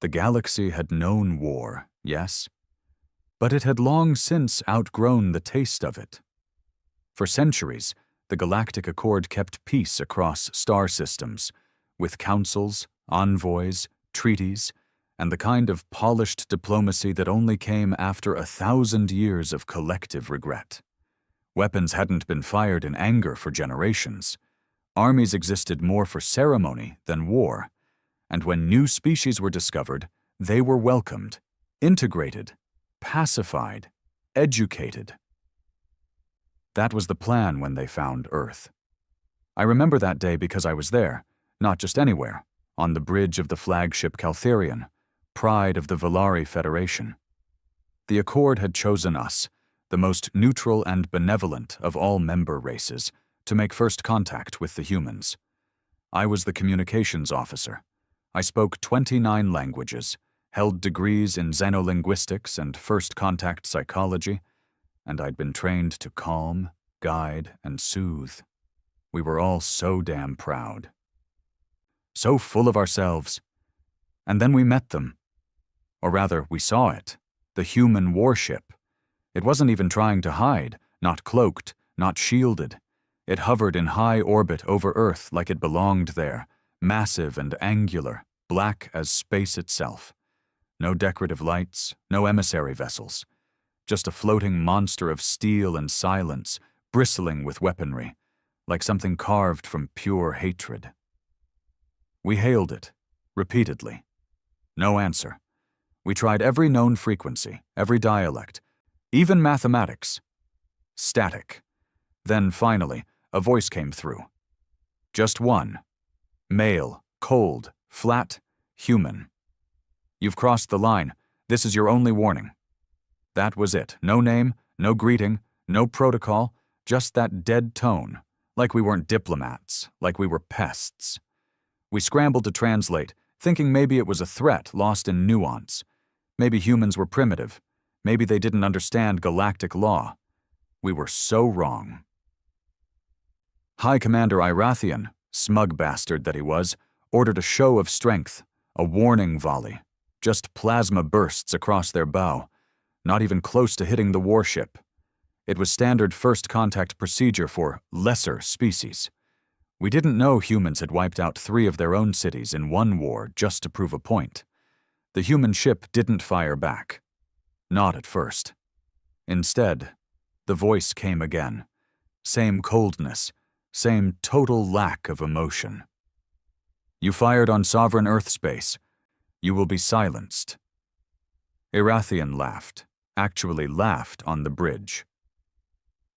The galaxy had known war, yes, but it had long since outgrown the taste of it. For centuries, the Galactic Accord kept peace across star systems, with councils, envoys, treaties, and the kind of polished diplomacy that only came after 1,000 years of collective regret. Weapons hadn't been fired in anger for generations. Armies existed more for ceremony than war, and when new species were discovered, they were welcomed, integrated, pacified, educated. That was the plan when they found Earth. I remember that day because I was there, not just anywhere, on the bridge of the flagship Caltherian, pride of the Valari Federation. The Accord had chosen us, the most neutral and benevolent of all member races, to make first contact with the humans. I was the communications officer. I spoke 29 languages, held degrees in xenolinguistics and first contact psychology, and I'd been trained to calm, guide, and soothe. We were all so damn proud. So full of ourselves. And then we met them. Or rather, we saw it. The human warship. It wasn't even trying to hide, not cloaked, not shielded. It hovered in high orbit over Earth like it belonged there, massive and angular, black as space itself. No decorative lights, no emissary vessels. Just a floating monster of steel and silence, bristling with weaponry, like something carved from pure hatred. We hailed it, repeatedly. No answer. We tried every known frequency, every dialect, even mathematics. Static. Then, finally, a voice came through. Just one. Male, cold, flat, human. You've crossed the line. This is your only warning. That was it. No name, no greeting, no protocol, just that dead tone, like we weren't diplomats, like we were pests. We scrambled to translate, thinking maybe it was a threat lost in nuance. Maybe humans were primitive. Maybe they didn't understand galactic law. We were so wrong. High Commander Irathian, smug bastard that he was, ordered a show of strength, a warning volley, just plasma bursts across their bow, not even close to hitting the warship. It was standard first contact procedure for lesser species. We didn't know humans had wiped out 3 of their own cities in one war just to prove a point. The human ship didn't fire back. Not at first. Instead, the voice came again. Same coldness, same total lack of emotion. You fired on sovereign Earth space. You will be silenced. Irathian laughed, actually laughed on the bridge.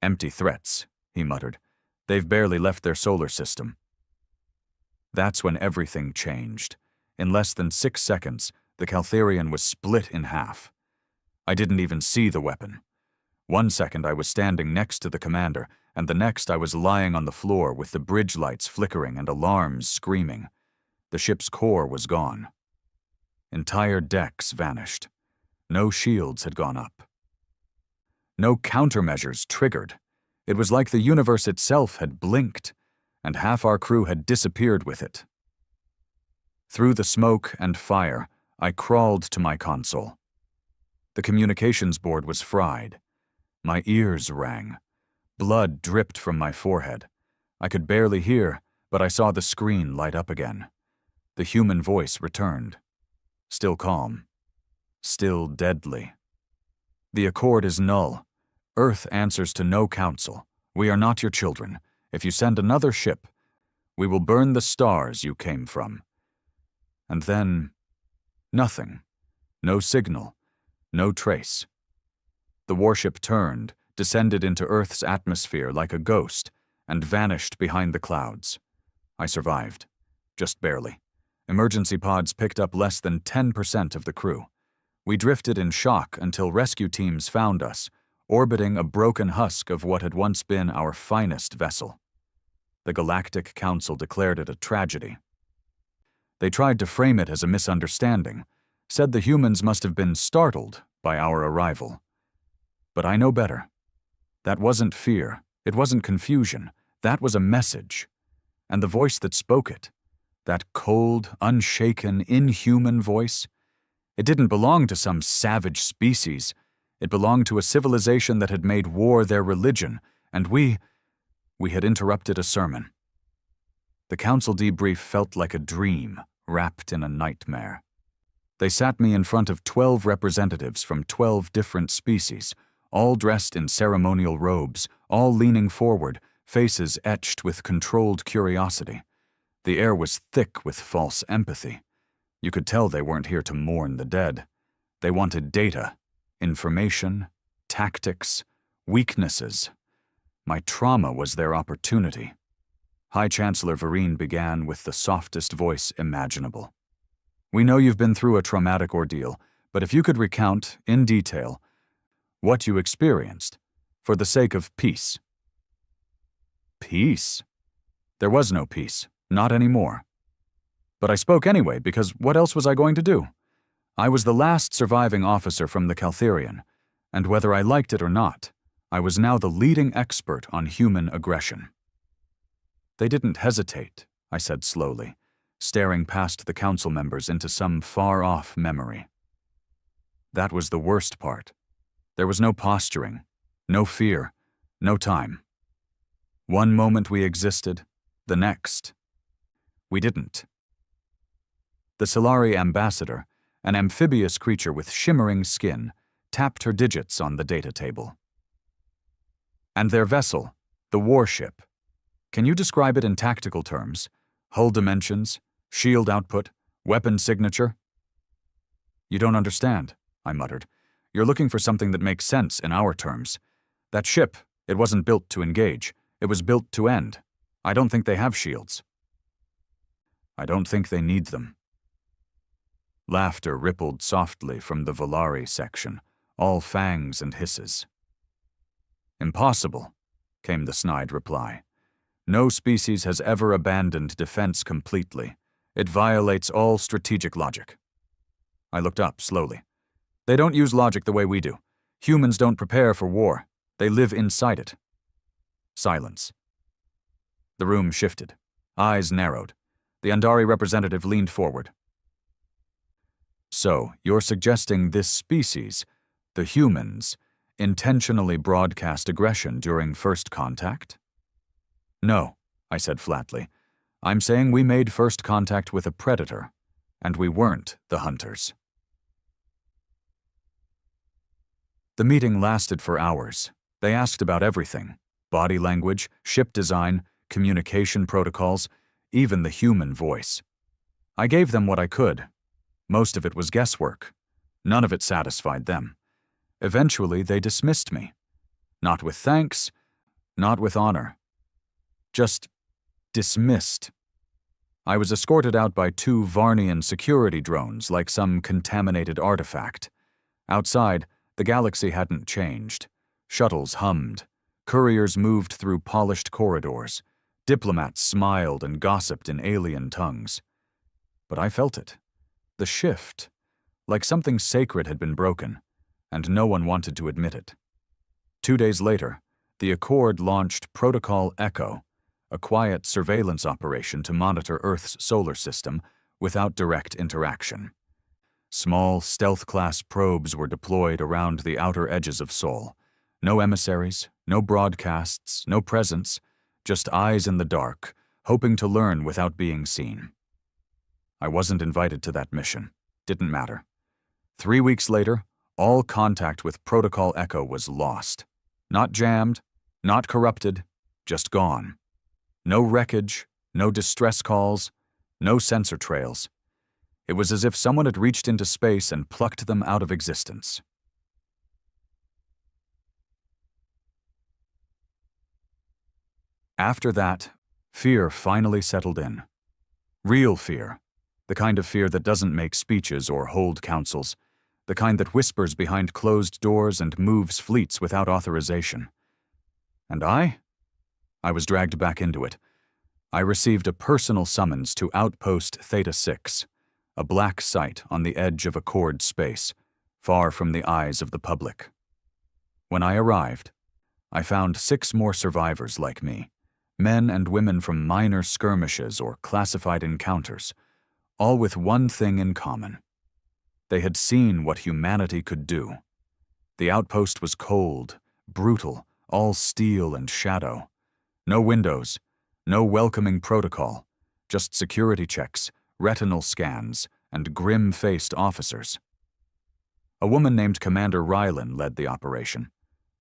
Empty threats, he muttered. They've barely left their solar system. That's when everything changed. In less than 6 seconds, the Caltherian was split in half. I didn't even see the weapon. 1 second I was standing next to the commander, and the next I was lying on the floor with the bridge lights flickering and alarms screaming. The ship's core was gone. Entire decks vanished. No shields had gone up. No countermeasures triggered. It was like the universe itself had blinked, and half our crew had disappeared with it. Through the smoke and fire, I crawled to my console. The communications board was fried. My ears rang. Blood dripped from my forehead. I could barely hear, but I saw the screen light up again. The human voice returned. Still calm. Still deadly. The Accord is null. Earth answers to no council. We are not your children. If you send another ship, we will burn the stars you came from. And then, nothing. No signal. No trace. The warship turned, descended into Earth's atmosphere like a ghost, and vanished behind the clouds. I survived. Just barely. Emergency pods picked up less than 10% of the crew. We drifted in shock until rescue teams found us, orbiting a broken husk of what had once been our finest vessel. The Galactic Council declared it a tragedy. They tried to frame it as a misunderstanding, said the humans must have been startled by our arrival. But I know better. That wasn't fear, it wasn't confusion, that was a message. And the voice that spoke it, that cold, unshaken, inhuman voice, It didn't belong to some savage species. It belonged to a civilization that had made war their religion, and we had interrupted a sermon. The council debrief felt like a dream wrapped in a nightmare. They sat me in front of 12 representatives from 12 different species, all dressed in ceremonial robes, all leaning forward, faces etched with controlled curiosity. The air was thick with false empathy. You could tell they weren't here to mourn the dead. They wanted data, information, tactics, weaknesses. My trauma was their opportunity. High Chancellor Vereen began with the softest voice imaginable. We know you've been through a traumatic ordeal, but if you could recount, in detail, what you experienced, for the sake of peace. Peace? There was no peace, not anymore. But I spoke anyway, because what else was I going to do? I was the last surviving officer from the Caltherian, and whether I liked it or not, I was now the leading expert on human aggression. They didn't hesitate, I said slowly, staring past the council members into some far-off memory. That was the worst part. There was no posturing, no fear, no time. One moment we existed, the next, we didn't. The Solari ambassador, an amphibious creature with shimmering skin, tapped her digits on the data table. And their vessel, the Warship. Can you describe it in tactical terms? Hull dimensions, shield output, weapon signature? You don't understand, I muttered. You're looking for something that makes sense in our terms. That ship, it wasn't built to engage. It was built to end. I don't think they have shields. I don't think they need them. Laughter rippled softly from the Volari section, all fangs and hisses. Impossible, came the snide reply. No species has ever abandoned defense completely. It violates all strategic logic. I looked up slowly. They don't use logic the way we do. Humans don't prepare for war. They live inside it. Silence. The room shifted. Eyes narrowed. The Andari representative leaned forward. So, you're suggesting this species, the humans, intentionally broadcast aggression during first contact? No, I said flatly. I'm saying we made first contact with a predator, and we weren't the hunters. The meeting lasted for hours. They asked about everything: body language, ship design, communication protocols, even the human voice. I gave them what I could. Most of it was guesswork. None of it satisfied them. Eventually, they dismissed me. Not with thanks, not with honor. Just dismissed. I was escorted out by 2 Varnian security drones like some contaminated artifact. Outside, the galaxy hadn't changed. Shuttles hummed. Couriers moved through polished corridors. Diplomats smiled and gossiped in alien tongues. But I felt it. The shift. Like something sacred had been broken, and no one wanted to admit it. 2 days later, the Accord launched Protocol Echo, a quiet surveillance operation to monitor Earth's solar system without direct interaction. Small, stealth-class probes were deployed around the outer edges of Sol. No emissaries, no broadcasts, no presence, just eyes in the dark, hoping to learn without being seen. I wasn't invited to that mission. Didn't matter. 3 weeks later, all contact with Protocol Echo was lost. Not jammed, not corrupted, just gone. No wreckage, no distress calls, no sensor trails. It was as if someone had reached into space and plucked them out of existence. After that, fear finally settled in. Real fear. The kind of fear that doesn't make speeches or hold councils. The kind that whispers behind closed doors and moves fleets without authorization. And I was dragged back into it. I received a personal summons to Outpost Theta 6, a black site on the edge of Accord space, far from the eyes of the public. When I arrived, I found 6 more survivors like me, men and women from minor skirmishes or classified encounters, all with one thing in common. They had seen what humanity could do. The outpost was cold, brutal, all steel and shadow. No windows, no welcoming protocol, just security checks, retinal scans, and grim-faced officers. A woman named Commander Rylan led the operation.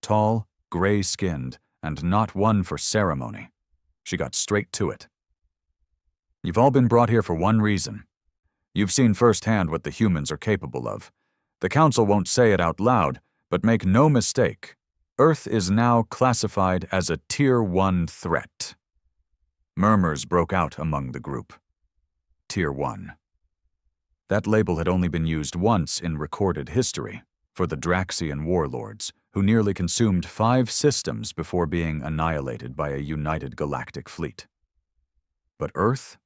Tall, gray-skinned, and not one for ceremony. She got straight to it. You've all been brought here for one reason. You've seen firsthand what the humans are capable of. The Council won't say it out loud, but make no mistake, Earth is now classified as a Tier 1 threat. Murmurs broke out among the group. Tier 1. That label had only been used once in recorded history, for the Draxian warlords, who nearly consumed 5 systems before being annihilated by a united galactic fleet. But Earth?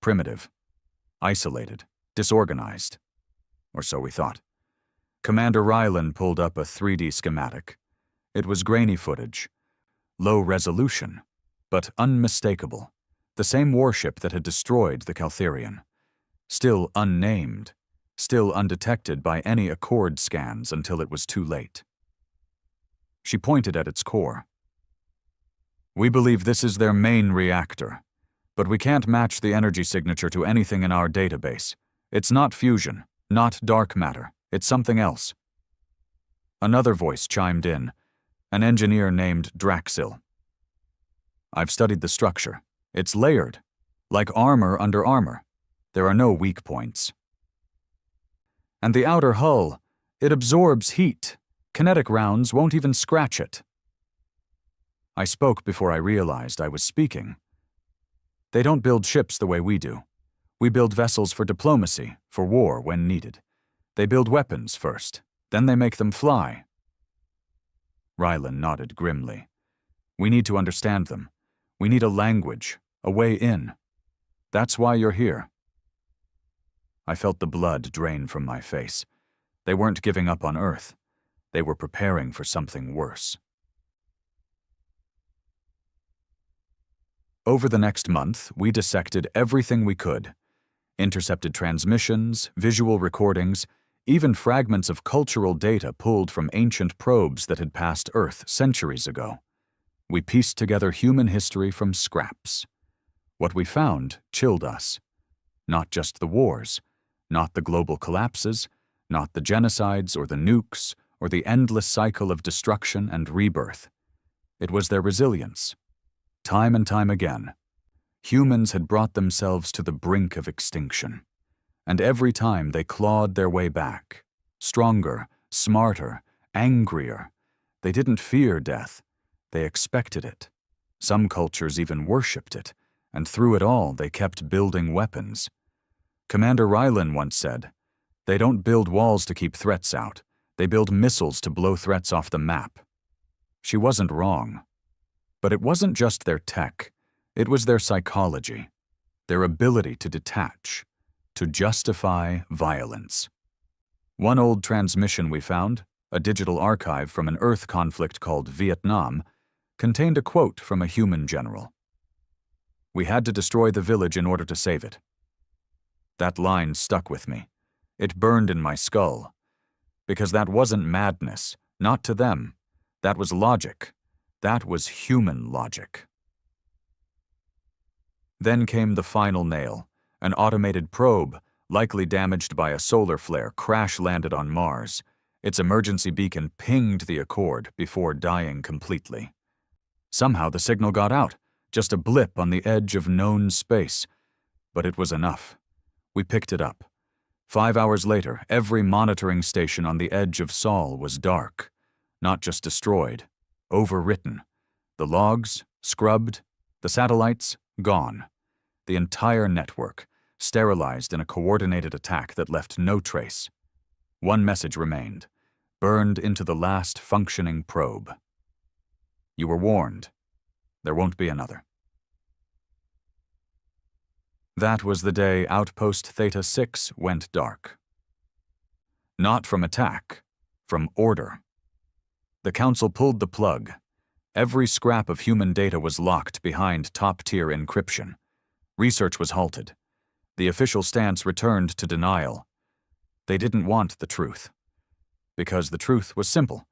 Primitive. Isolated. Disorganized. Or so we thought. Commander Rylan pulled up a 3D schematic. It was grainy footage. Low resolution, but unmistakable. The same warship that had destroyed the Caltherian. Still unnamed. Still undetected by any Accord scans until it was too late. She pointed at its core. We believe this is their main reactor, but we can't match the energy signature to anything in our database. It's not fusion, not dark matter. It's something else. Another voice chimed in, an engineer named Draxil. I've studied the structure. It's layered, like armor under armor. There are no weak points. And the outer hull, it absorbs heat. Kinetic rounds won't even scratch it. I spoke before I realized I was speaking. They don't build ships the way we do. We build vessels for diplomacy, for war when needed. They build weapons first, then they make them fly. Rylan nodded grimly. We need to understand them. We need a language, a way in. That's why you're here. I felt the blood drain from my face. They weren't giving up on Earth. They were preparing for something worse. Over the next month, we dissected everything we could. Intercepted transmissions, visual recordings, even fragments of cultural data pulled from ancient probes that had passed Earth centuries ago. We pieced together human history from scraps. What we found chilled us. Not just the wars, not the global collapses, not the genocides or the nukes, or the endless cycle of destruction and rebirth. It was their resilience. Time and time again, humans had brought themselves to the brink of extinction. And every time they clawed their way back, stronger, smarter, angrier. They didn't fear death. They expected it. Some cultures even worshipped it, and through it all they kept building weapons. Commander Rylan once said, "They don't build walls to keep threats out. They build missiles to blow threats off the map." She wasn't wrong. But it wasn't just their tech. It was their psychology, their ability to detach, to justify violence. One old transmission we found, a digital archive from an Earth conflict called Vietnam, contained a quote from a human general. "We had to destroy the village in order to save it." That line stuck with me. It burned in my skull. Because that wasn't madness, not to them. That was logic. That was human logic. Then came the final nail. An automated probe, likely damaged by a solar flare, crash-landed on Mars. Its emergency beacon pinged the Accord before dying completely. Somehow the signal got out, just a blip on the edge of known space. But it was enough. We picked it up. 5 hours later, every monitoring station on the edge of Sol was dark. Not just destroyed, overwritten. The logs, scrubbed. The satellites, gone. The entire network, sterilized in a coordinated attack that left no trace. One message remained, burned into the last functioning probe. You were warned. There won't be another. That was the day Outpost Theta 6 went dark. Not from attack, from order. The Council pulled the plug. Every scrap of human data was locked behind top-tier encryption. Research was halted. The official stance returned to denial. They didn't want the truth. Because the truth was simple.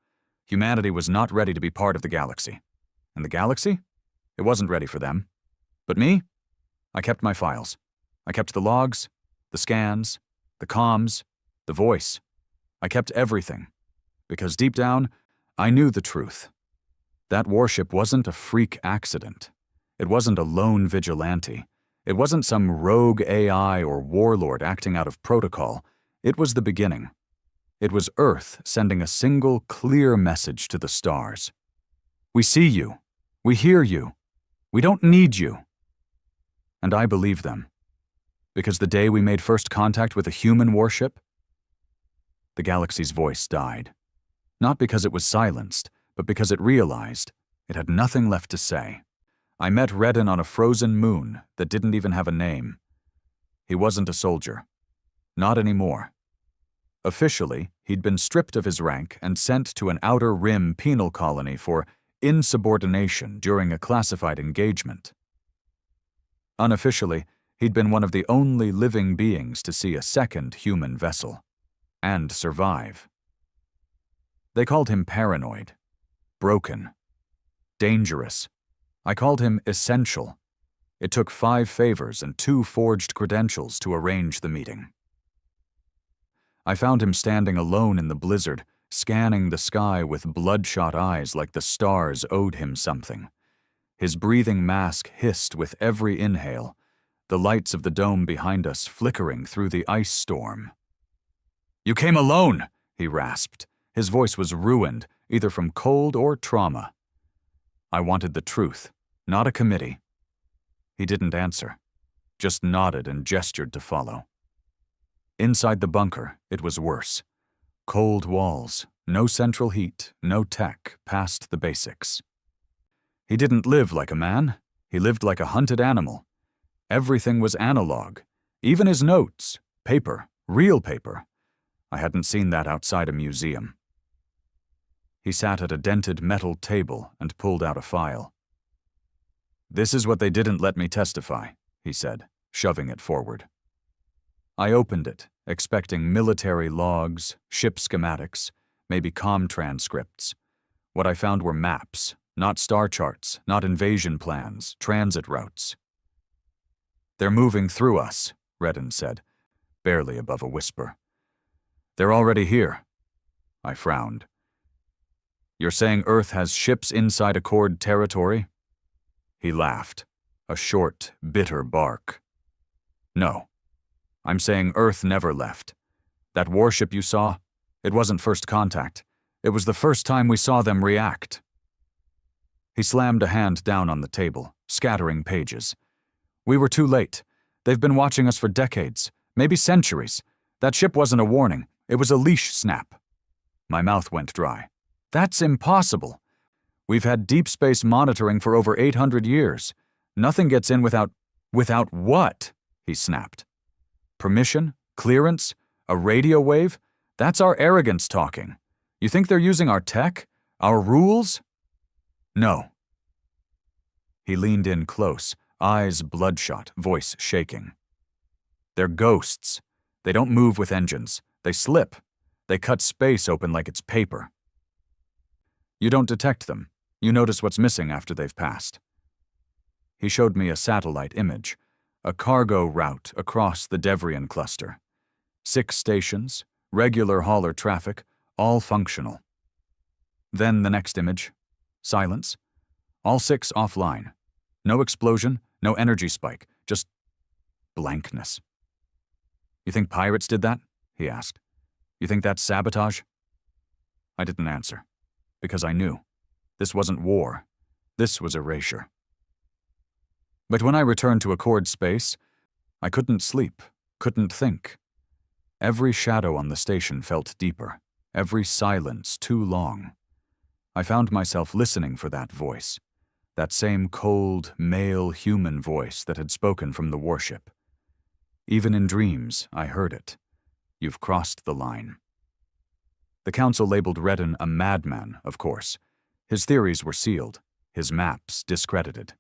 Humanity was not ready to be part of the galaxy. And the galaxy? It wasn't ready for them. But me? I kept my files. I kept the logs, the scans, the comms, the voice. I kept everything. Because deep down, I knew the truth. That warship wasn't a freak accident. It wasn't a lone vigilante. It wasn't some rogue AI or warlord acting out of protocol. It was the beginning. It was Earth sending a single, clear message to the stars. We see you. We hear you. We don't need you. And I believed them. Because the day we made first contact with a human warship, the galaxy's voice died. Not because it was silenced, but because it realized it had nothing left to say. I met Redden on a frozen moon that didn't even have a name. He wasn't a soldier. Not anymore. Officially, he'd been stripped of his rank and sent to an outer rim penal colony for insubordination during a classified engagement. Unofficially, he'd been one of the only living beings to see a second human vessel, and survive. They called him paranoid, broken, dangerous. I called him essential. It took 5 favors and 2 forged credentials to arrange the meeting. I found him standing alone in the blizzard, scanning the sky with bloodshot eyes like the stars owed him something. His breathing mask hissed with every inhale, the lights of the dome behind us flickering through the ice storm. "You came alone," he rasped. His voice was ruined, either from cold or trauma. I wanted the truth, not a committee. He didn't answer, just nodded and gestured to follow. Inside the bunker, it was worse. Cold walls, no central heat, no tech, past the basics. He didn't live like a man. He lived like a hunted animal. Everything was analog, even his notes, paper, real paper. I hadn't seen that outside a museum. He sat at a dented metal table and pulled out a file. "This is what they didn't let me testify," he said, shoving it forward. I opened it, expecting military logs, ship schematics, maybe comm transcripts. What I found were maps, not star charts, not invasion plans, transit routes. "They're moving through us," Redden said, barely above a whisper. "They're already here." I frowned. "You're saying Earth has ships inside Accord territory?" He laughed, a short, bitter bark. "No. I'm saying Earth never left. That warship you saw, it wasn't first contact. It was the first time we saw them react." He slammed a hand down on the table, scattering pages. "We were too late. They've been watching us for decades, maybe centuries. That ship wasn't a warning. It was a leash snap." My mouth went dry. "That's impossible. We've had deep space monitoring for over 800 years. Nothing gets in without..." "Without what?" he snapped. "Permission? Clearance? A radio wave? That's our arrogance talking. You think they're using our tech? Our rules?" "No." He leaned in close, eyes bloodshot, voice shaking. "They're ghosts. They don't move with engines. They slip. They cut space open like it's paper. You don't detect them. You notice what's missing after they've passed." He showed me a satellite image, a cargo route across the Devrian cluster. 6 stations, regular hauler traffic, all functional. Then the next image. Silence. All 6 offline. No explosion, no energy spike, just blankness. "You think pirates did that?" he asked. "You think that's sabotage?" I didn't answer, because I knew. This wasn't war. This was erasure. But when I returned to Accord space, I couldn't sleep, couldn't think. Every shadow on the station felt deeper, every silence too long. I found myself listening for that voice, that same cold, male human voice that had spoken from the warship. Even in dreams, I heard it. "You've crossed the line." The council labeled Redden a madman, of course. His theories were sealed, his maps discredited.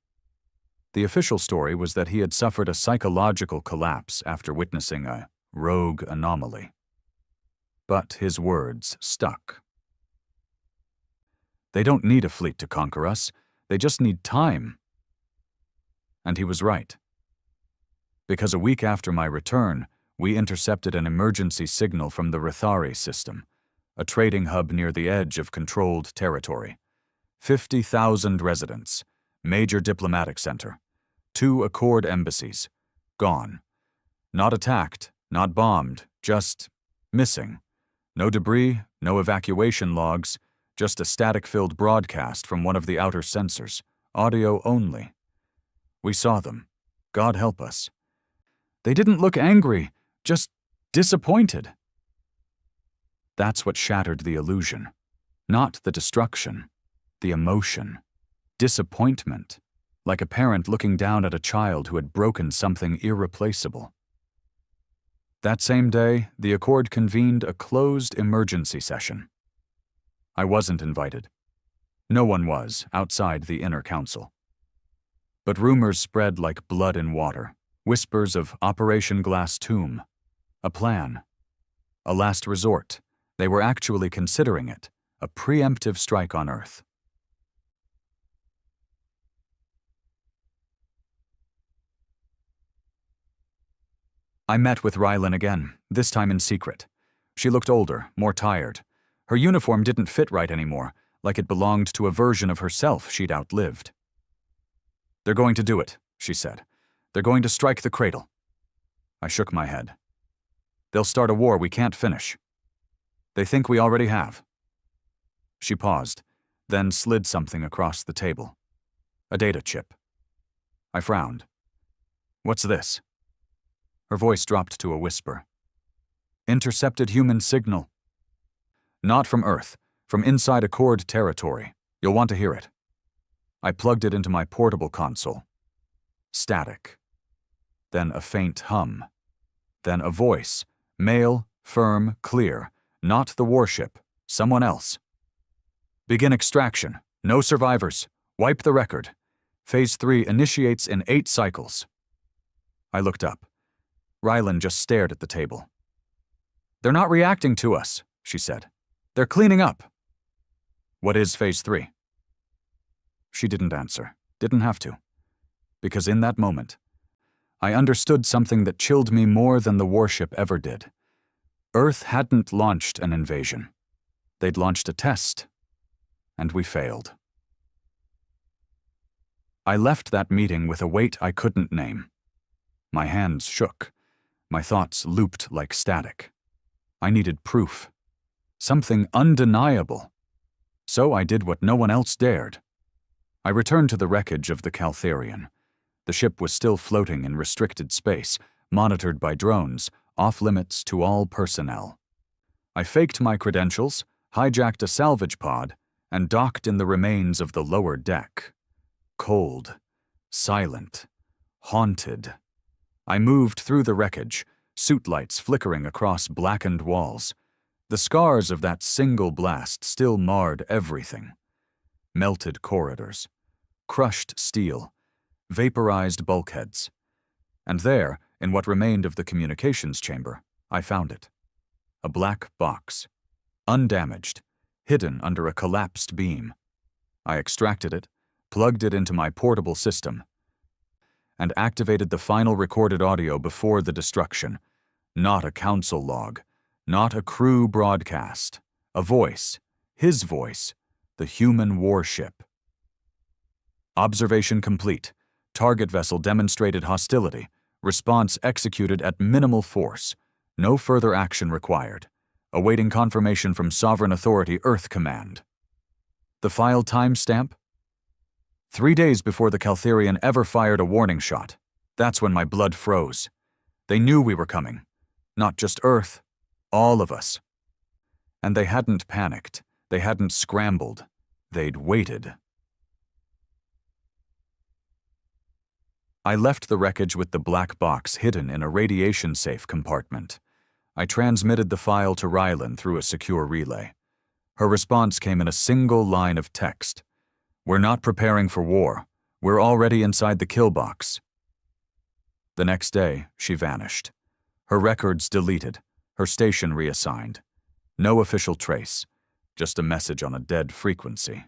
The official story was that he had suffered a psychological collapse after witnessing a rogue anomaly. but his words stuck. They don't need a fleet to conquer us, they just need time. And he was right. Because a week after my return, we intercepted an emergency signal from the Rithari system, a trading hub near the edge of controlled territory. 50,000 residents, major diplomatic center, 2 Accord embassies, gone. Not attacked, not bombed, just missing. No debris, no evacuation logs, just a static-filled broadcast from one of the outer sensors, audio only. We saw them. God help us. They didn't look angry, just disappointed. That's what shattered the illusion. Not the destruction, the emotion. Disappointment, like a parent looking down at a child who had broken something irreplaceable. That same day, the Accord convened a closed emergency session. I wasn't invited. No one was, outside the inner council. But rumors spread like blood in water, whispers of Operation Glass Tomb, a plan, a last resort. They were actually considering it, a preemptive strike on Earth. I met with Rylan again, this time in secret. She looked older, more tired. Her uniform didn't fit right anymore, like it belonged to a version of herself she'd outlived. "They're going to do it," she said. "They're going to strike the cradle." I shook my head. "They'll start a war we can't finish. They think we already have." She paused, then slid something across the table. A data chip. I frowned. "What's this?" Her voice dropped to a whisper. "Intercepted human signal. Not from Earth, from inside Accord territory. You'll want to hear it." I plugged it into my portable console. Static. Then a faint hum. Then a voice, male, firm, clear. Not the Warship, someone else. "Begin extraction. No survivors. Wipe the record. Phase 3 initiates in 8 cycles." I looked up. Rylan just stared at the table. "They're not reacting to us," she said. "They're cleaning up." "What is Phase 3? She didn't answer, didn't have to. Because in that moment, I understood something that chilled me more than the Warship ever did. Earth hadn't launched an invasion. They'd launched a test. And we failed. I left that meeting with a weight I couldn't name. My hands shook. My thoughts looped like static. I needed proof. Something undeniable. So I did what no one else dared. I returned to the wreckage of the Caltharian. The ship was still floating in restricted space, monitored by drones, off-limits to all personnel. I faked my credentials, hijacked a salvage pod, and docked in the remains of the lower deck. Cold, silent, haunted. I moved through the wreckage, suit lights flickering across blackened walls. The scars of that single blast still marred everything. Melted corridors, crushed steel, vaporized bulkheads. And there, in what remained of the communications chamber, I found it. A black box, undamaged, hidden under a collapsed beam. I extracted it, plugged it into my portable system, and activated the final recorded audio before the destruction. Not a council log, not a crew broadcast. A voice, his voice, the human warship. "Observation complete. Target vessel demonstrated hostility. Response executed at minimal force. No further action required. Awaiting confirmation from Sovereign Authority Earth Command." The file timestamp? 3 days before the Caltharian ever fired a warning shot. That's when my blood froze. They knew we were coming. Not just Earth, all of us. And they hadn't panicked. They hadn't scrambled. They'd waited. I left the wreckage with the black box hidden in a radiation-safe compartment. I transmitted the file to Rylan through a secure relay. Her response came in a single line of text. "We're not preparing for war. We're already inside the kill box." The next day, she vanished. Her records deleted, her station reassigned. No official trace, just a message on a dead frequency.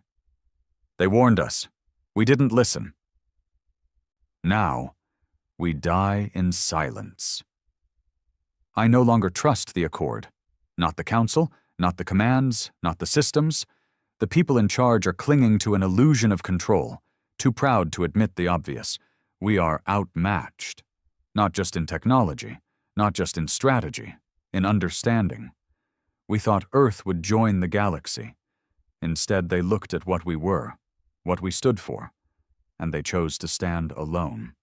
They warned us. We didn't listen. Now, we die in silence. I no longer trust the Accord. Not the Council, not the commands, not the systems. The people in charge are clinging to an illusion of control, too proud to admit the obvious. We are outmatched. Not just in technology, not just in strategy, in understanding. We thought Earth would join the galaxy. Instead, they looked at what we were, what we stood for, and they chose to stand alone.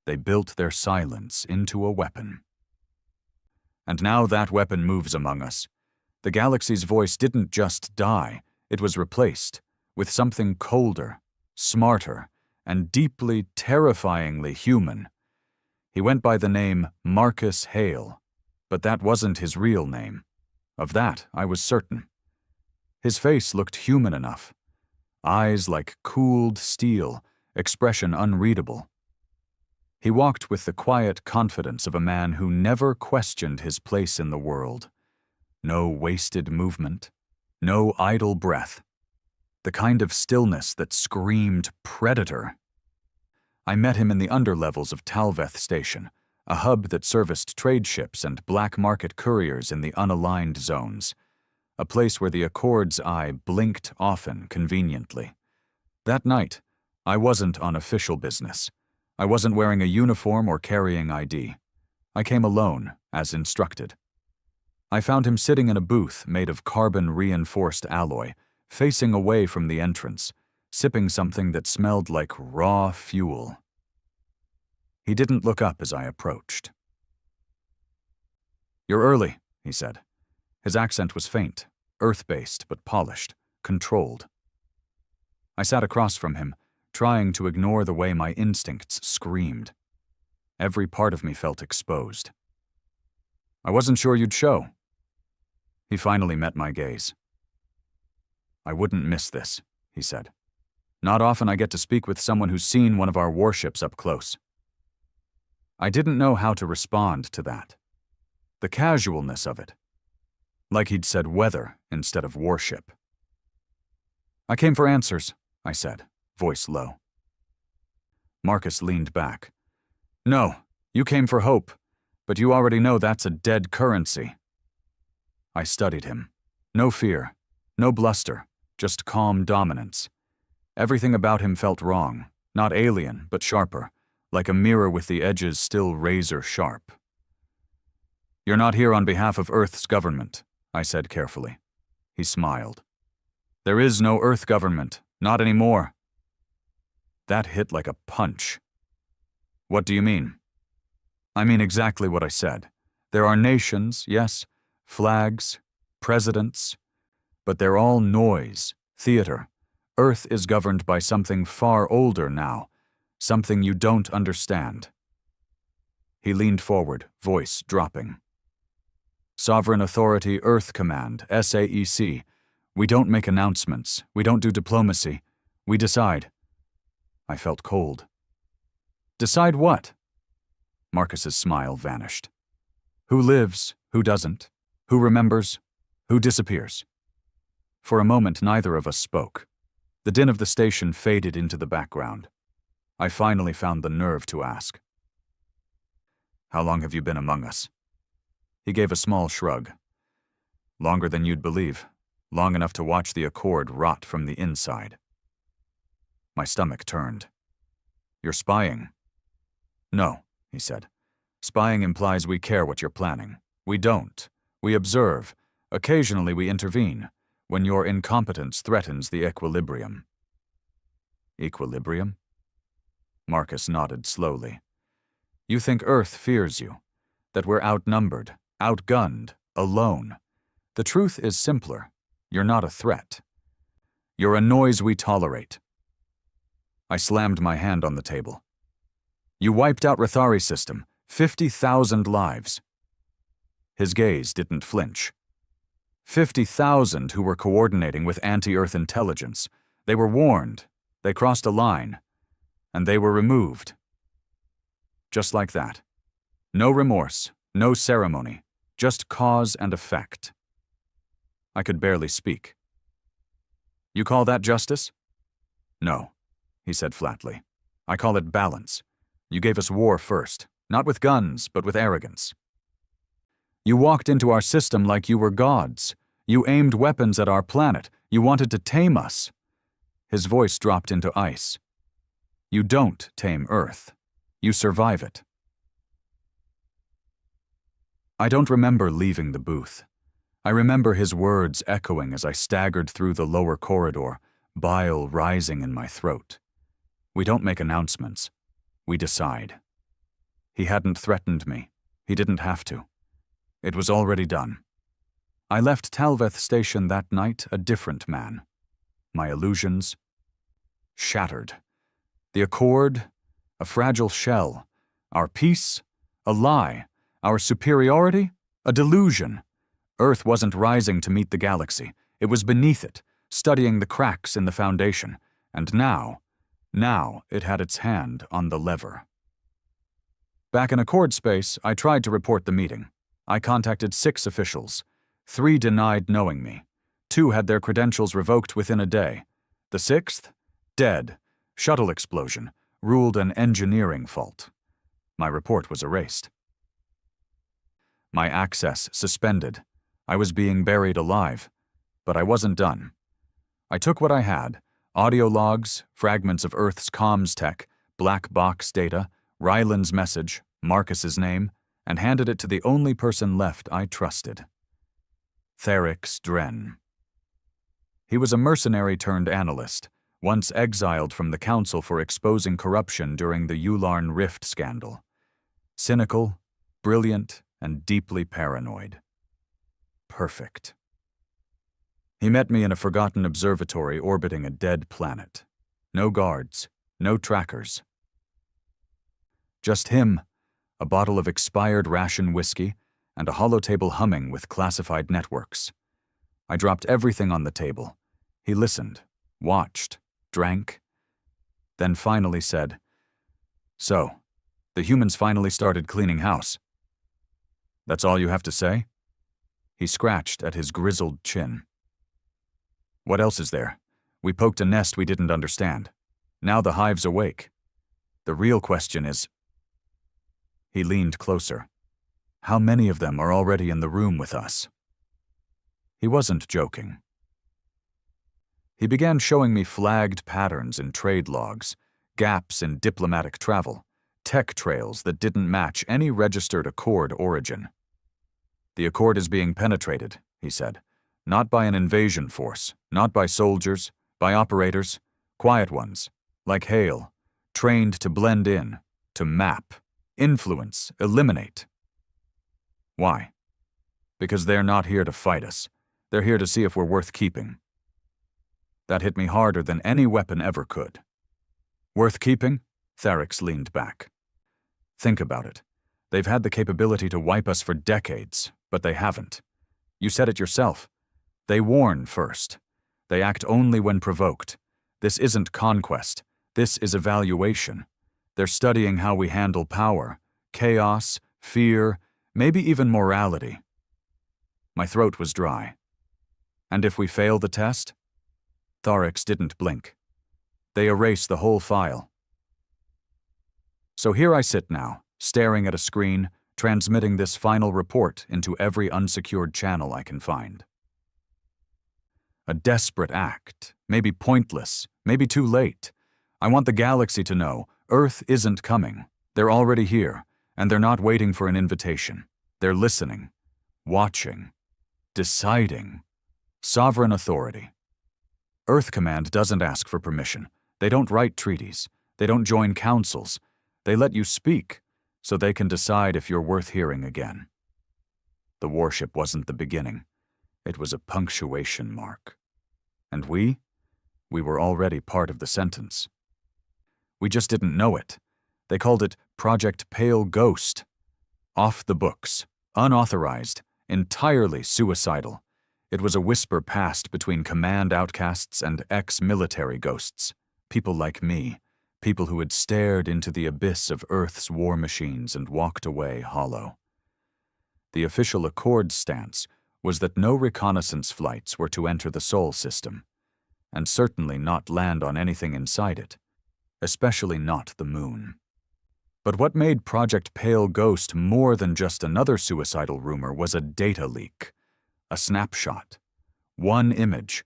They built their silence into a weapon. And now that weapon moves among us. The galaxy's voice didn't just die, it was replaced with something colder, smarter, and deeply, terrifyingly human. He went by the name Marcus Hale, but that wasn't his real name. Of that, I was certain. His face looked human enough. Eyes like cooled steel, expression unreadable. He walked with the quiet confidence of a man who never questioned his place in the world. No wasted movement, no idle breath. The kind of stillness that screamed predator. I met him in the underlevels of Talveth Station, a hub that serviced trade ships and black market couriers in the unaligned zones, a place where the Accord's eye blinked often conveniently. That night, I wasn't on official business. I wasn't wearing a uniform or carrying ID. I came alone, as instructed. I found him sitting in a booth made of carbon-reinforced alloy, facing away from the entrance, sipping something that smelled like raw fuel. He didn't look up as I approached. "You're early," he said. His accent was faint, earth-based but polished, controlled. I sat across from him, trying to ignore the way my instincts screamed. Every part of me felt exposed. "I wasn't sure you'd show." He finally met my gaze. "I wouldn't miss this," he said. "Not often I get to speak with someone who's seen one of our warships up close." I didn't know how to respond to that. The casualness of it. Like he'd said weather instead of warship. "I came for answers," I said, voice low. Marcus leaned back. "No, you came for hope, but you already know that's a dead currency." I studied him. No fear, no bluster, just calm dominance. Everything about him felt wrong, not alien, but sharper, like a mirror with the edges still razor sharp. "You're not here on behalf of Earth's government," I said carefully. He smiled. "There is no Earth government, not anymore." That hit like a punch. "What do you mean?" "I mean exactly what I said. There are nations, yes, flags, presidents, but they're all noise, theater. Earth is governed by something far older now, something you don't understand." He leaned forward, voice dropping. "Sovereign Authority Earth Command, SAEC. We don't make announcements. We don't do diplomacy. We decide." I felt cold. "Decide what?" Marcus's smile vanished. "Who lives, who doesn't, who remembers, who disappears." For a moment, neither of us spoke. The din of the station faded into the background. I finally found the nerve to ask. "How long have you been among us?" He gave a small shrug. "Longer than you'd believe. Long enough to watch the Accord rot from the inside." My stomach turned. "You're spying?" "No," he said. "Spying implies we care what you're planning. We don't. We observe. Occasionally we intervene, when your incompetence threatens the equilibrium." "Equilibrium?" Marcus nodded slowly. "You think Earth fears you, that we're outnumbered, outgunned, alone. The truth is simpler. You're not a threat. You're a noise we tolerate." I slammed my hand on the table. "You wiped out Rathari's system, 50,000 lives." His gaze didn't flinch. 50,000 who were coordinating with anti-Earth intelligence. They were warned. They crossed a line. And they were removed. Just like that. No remorse, no ceremony, just cause and effect. I could barely speak. You call that justice? No, he said flatly. I call it balance. You gave us war first, not with guns, but with arrogance. You walked into our system like you were gods. You aimed weapons at our planet. You wanted to tame us. His voice dropped into ice. You don't tame Earth. You survive it. I don't remember leaving the booth. I remember his words echoing as I staggered through the lower corridor, bile rising in my throat. We don't make announcements. We decide. He hadn't threatened me. He didn't have to. It was already done. I left Talveth Station that night a different man. My illusions shattered. The Accord, a fragile shell. Our peace, a lie. Our superiority, a delusion. Earth wasn't rising to meet the galaxy. It was beneath it, studying the cracks in the foundation. And now it had its hand on the lever. Back in Accord space, I tried to report the meeting. I contacted 6 officials. 3 denied knowing me. 2 had their credentials revoked within a day. The 6th? Dead. Shuttle explosion. Ruled an engineering fault. My report was erased. My access suspended. I was being buried alive. But I wasn't done. I took what I had, audio logs, fragments of Earth's comms tech, black box data, Ryland's message, Marcus's name, and handed it to the only person left I trusted. Therix Dren. He was a mercenary turned analyst, once exiled from the Council for exposing corruption during the Ularn Rift scandal. Cynical, brilliant, and deeply paranoid. Perfect. He met me in a forgotten observatory orbiting a dead planet. No guards, no trackers. Just him, a bottle of expired ration whiskey, and a holotable humming with classified networks. I dropped everything on the table. He listened, watched, drank, then finally said, "So, the humans finally started cleaning house. That's all you have to say?" He scratched at his grizzled chin. "What else is there? We poked a nest we didn't understand. Now the hive's awake. The real question is..." He leaned closer. "How many of them are already in the room with us?" He wasn't joking. He began showing me flagged patterns in trade logs, gaps in diplomatic travel, tech trails that didn't match any registered Accord origin. "The Accord is being penetrated," he said. "Not by an invasion force, not by soldiers, by operators, quiet ones, like Hale, trained to blend in, to map, influence, eliminate." Why? Because they're not here to fight us. They're here to see if we're worth keeping. That hit me harder than any weapon ever could. Worth keeping? Therix leaned back. Think about it. They've had the capability to wipe us for decades, but they haven't. You said it yourself. They warn first. They act only when provoked. This isn't conquest. This is evaluation. They're studying how we handle power, chaos, fear, maybe even morality. My throat was dry. And if we fail the test? Therix didn't blink. They erase the whole file. So here I sit now, staring at a screen, transmitting this final report into every unsecured channel I can find. A desperate act, maybe pointless, maybe too late. I want the galaxy to know Earth isn't coming. They're already here, and they're not waiting for an invitation. They're listening, watching, deciding. Sovereign authority. Earth Command doesn't ask for permission. They don't write treaties. They don't join councils. They let you speak, so they can decide if you're worth hearing again. The warship wasn't the beginning. It was a punctuation mark. And we were already part of the sentence. We just didn't know it. They called it Project Pale Ghost. Off the books, unauthorized, entirely suicidal. It was a whisper passed between command outcasts and ex-military ghosts, people like me, people who had stared into the abyss of Earth's war machines and walked away hollow. The official Accord stance was that no reconnaissance flights were to enter the Sol system, and certainly not land on anything inside it, especially not the moon. But what made Project Pale Ghost more than just another suicidal rumor was a data leak, a snapshot, one image,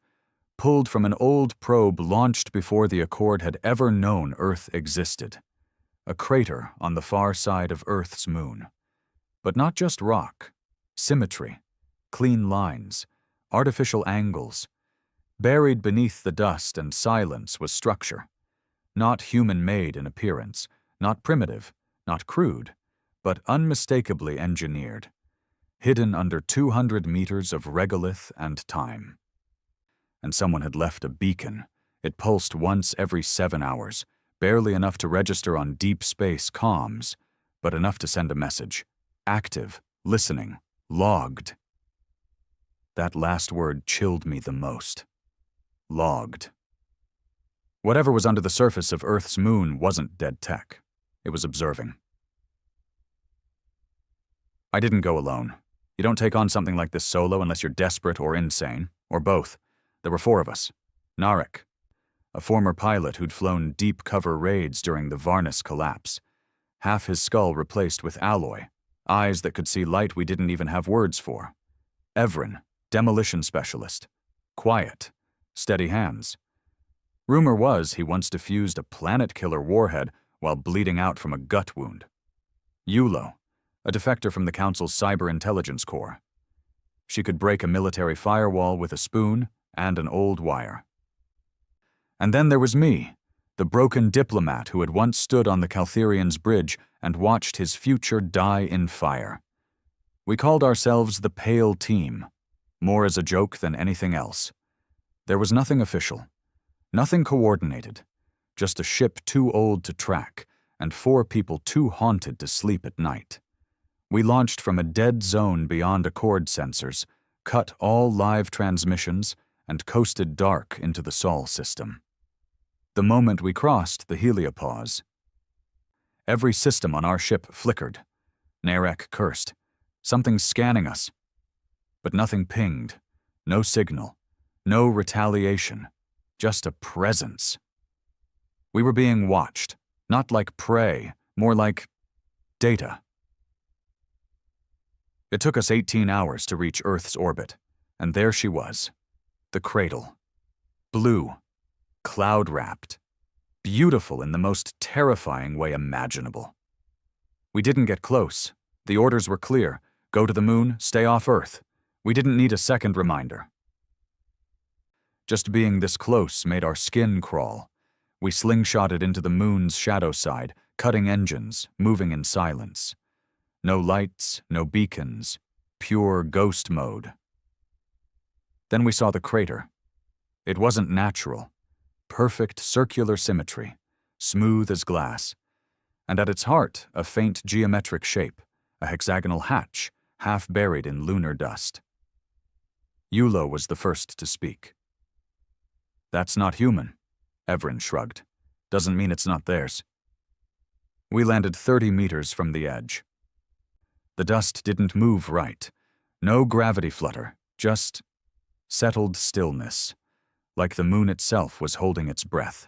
pulled from an old probe launched before the Accord had ever known Earth existed, a crater on the far side of Earth's moon. But not just rock, symmetry, clean lines, artificial angles. Buried beneath the dust and silence was structure, not human-made in appearance, not primitive, not crude, but unmistakably engineered, hidden under 200 meters of regolith and time. And someone had left a beacon. It pulsed once every 7 hours, barely enough to register on deep space comms, but enough to send a message. Active, listening, logged. That last word chilled me the most. Logged. Whatever was under the surface of Earth's moon wasn't dead tech. It was observing. I didn't go alone. You don't take on something like this solo unless you're desperate or insane, or both. There were 4 of us. Narek, a former pilot who'd flown deep cover raids during the Varnus collapse, half his skull replaced with alloy, eyes that could see light we didn't even have words for. Evren, demolition specialist. Quiet, steady hands. Rumor was he once defused a planet-killer warhead while bleeding out from a gut wound. Yulo, a defector from the Council's Cyber Intelligence Corps. She could break a military firewall with a spoon and an old wire. And then there was me, the broken diplomat who had once stood on the Caltherian's bridge and watched his future die in fire. We called ourselves the Pale Team, more as a joke than anything else. There was nothing official, nothing coordinated, just a ship too old to track and 4 people too haunted to sleep at night. We launched from a dead zone beyond Accord sensors, cut all live transmissions, and coasted dark into the Sol system. The moment we crossed the heliopause, every system on our ship flickered. Narek cursed. Something scanning us. But nothing pinged. No signal. No retaliation. Just a presence. We were being watched. Not like prey, more like data. It took us 18 hours to reach Earth's orbit, and there she was. The cradle. Blue. Cloud-wrapped. Beautiful in the most terrifying way imaginable. We didn't get close. The orders were clear. Go to the moon, stay off Earth. We didn't need a second reminder. Just being this close made our skin crawl. We slingshotted into the moon's shadow side, cutting engines, moving in silence. No lights, no beacons, pure ghost mode. Then we saw the crater. It wasn't natural. Perfect circular symmetry, smooth as glass. And at its heart, a faint geometric shape, a hexagonal hatch, half buried in lunar dust. Yulo was the first to speak. That's not human, Evren shrugged. Doesn't mean it's not theirs. We landed 30 meters from the edge. The dust didn't move right. No gravity flutter, just settled stillness, like the moon itself was holding its breath.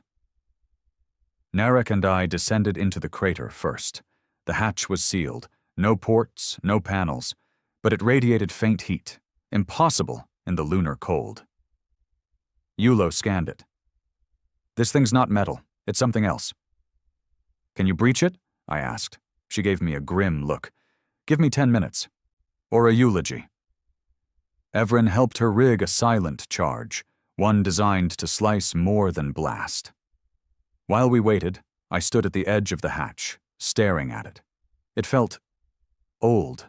Narek and I descended into the crater first. The hatch was sealed. No ports, no panels, but it radiated faint heat, impossible in the lunar cold. Yulo scanned it. This thing's not metal. It's something else. Can you breach it? I asked. She gave me a grim look. Give me 10 minutes. Or a eulogy. Evren helped her rig a silent charge, one designed to slice more than blast. While we waited, I stood at the edge of the hatch, staring at it. It felt old,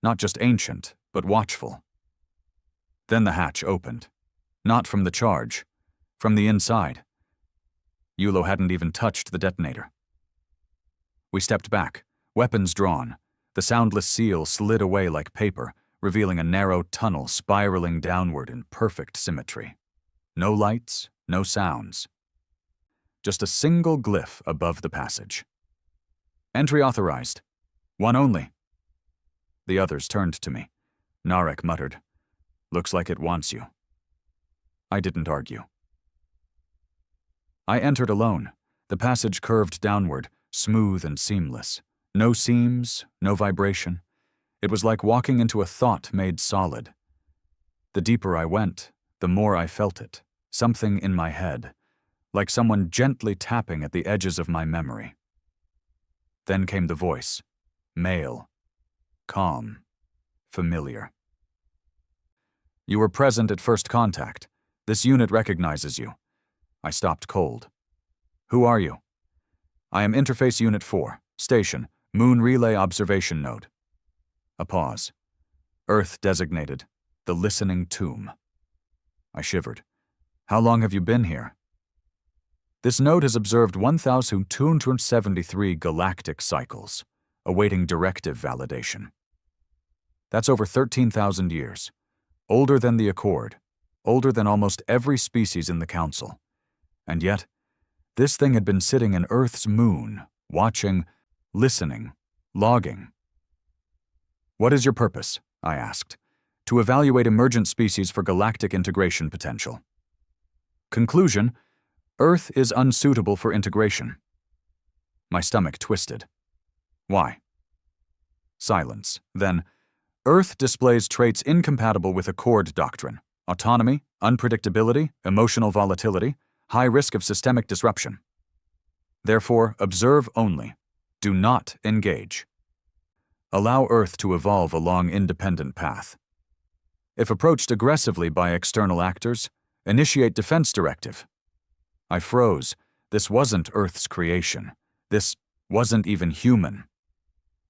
not just ancient, but watchful. Then the hatch opened. Not from the charge, from the inside. Yulo hadn't even touched the detonator. We stepped back, weapons drawn. The soundless seal slid away like paper, revealing a narrow tunnel spiraling downward in perfect symmetry. No lights, no sounds. Just a single glyph above the passage. Entry authorized. One only. The others turned to me. Narek muttered, Looks like it wants you. I didn't argue. I entered alone. The passage curved downward, smooth and seamless. No seams, no vibration. It was like walking into a thought made solid. The deeper I went, the more I felt it, something in my head, like someone gently tapping at the edges of my memory. Then came the voice, male, calm, familiar. You were present at first contact. This unit recognizes you. I stopped cold. Who are you? I am Interface Unit 4, Station, Moon Relay Observation Node. A pause. Earth designated, the listening tomb. I shivered. How long have you been here? This node has observed 1,273 galactic cycles, awaiting directive validation. That's over 13,000 years. Older than the Accord, older than almost every species in the Council. And yet, this thing had been sitting in Earth's moon, watching, listening, logging. What is your purpose? I asked. To evaluate emergent species for galactic integration potential. Conclusion: Earth is unsuitable for integration. My stomach twisted. Why? Silence. Then, Earth displays traits incompatible with Accord doctrine: autonomy, unpredictability, emotional volatility, high risk of systemic disruption. Therefore, observe only. Do not engage. Allow Earth to evolve along independent path. If approached aggressively by external actors, initiate defense directive. I froze. This wasn't Earth's creation. This wasn't even human.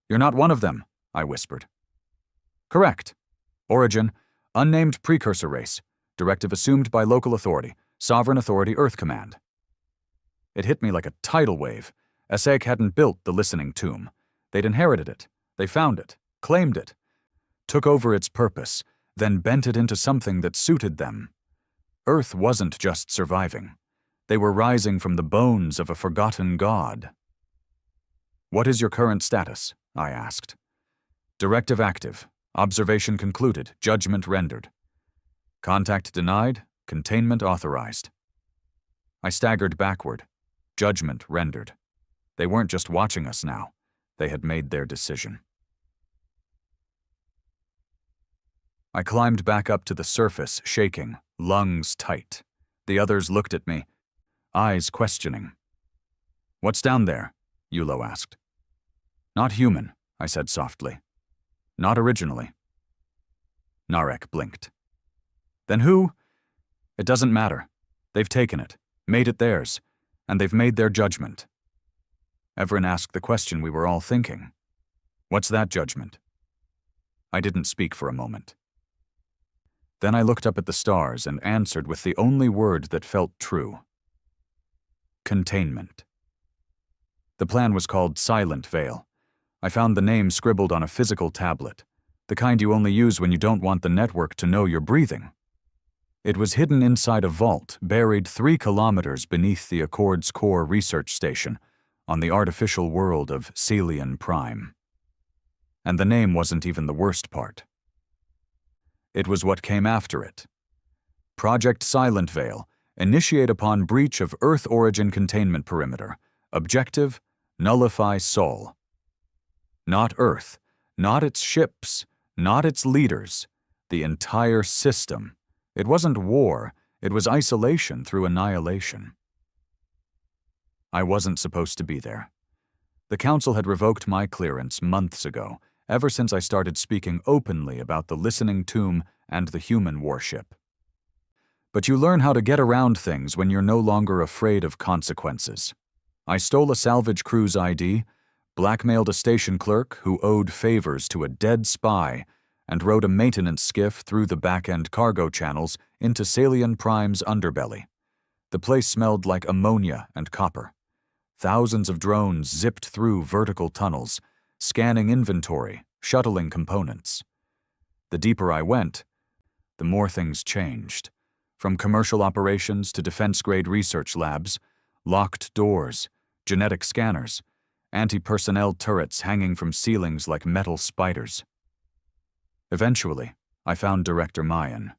You're not one of them, I whispered. Correct. Origin: unnamed precursor race. Directive assumed by local authority. Sovereign Authority Earth Command. It hit me like a tidal wave. ESEC hadn't built the listening tomb. They'd inherited it. They found it, claimed it, took over its purpose, then bent it into something that suited them. Earth wasn't just surviving. They were rising from the bones of a forgotten god. What is your current status? I asked. Directive active. Observation concluded. Judgment rendered. Contact denied. Containment authorized. I staggered backward. Judgment rendered. They weren't just watching us now. They had made their decision. I climbed back up to the surface, shaking, lungs tight. The others looked at me, eyes questioning. What's down there? Yulo asked. Not human, I said softly. Not originally. Narek blinked. Then who? It doesn't matter. They've taken it, made it theirs, and they've made their judgment. Everin asked the question we were all thinking. What's that judgment? I didn't speak for a moment. Then I looked up at the stars and answered with the only word that felt true. Containment. The plan was called Silent Veil. I found the name scribbled on a physical tablet, the kind you only use when you don't want the network to know you're breathing. It was hidden inside a vault buried 3 kilometers beneath the Accord's core research station on the artificial world of Celian Prime. And the name wasn't even the worst part. It was what came after it. Project Silent Veil, initiate upon breach of Earth origin containment perimeter. Objective, nullify Sol. Not Earth, not its ships, not its leaders, the entire system. It wasn't war, it was isolation through annihilation. I wasn't supposed to be there. The Council had revoked my clearance months ago, ever since I started speaking openly about the listening tomb and the human warship. But you learn how to get around things when you're no longer afraid of consequences. I stole a salvage crew's ID, blackmailed a station clerk who owed favors to a dead spy, and rode a maintenance skiff through the back-end cargo channels into Celian Prime's underbelly. The place smelled like ammonia and copper. Thousands of drones zipped through vertical tunnels, scanning inventory, shuttling components. The deeper I went, the more things changed. From commercial operations to defense-grade research labs, locked doors, genetic scanners, anti-personnel turrets hanging from ceilings like metal spiders. Eventually, I found Director Mayan.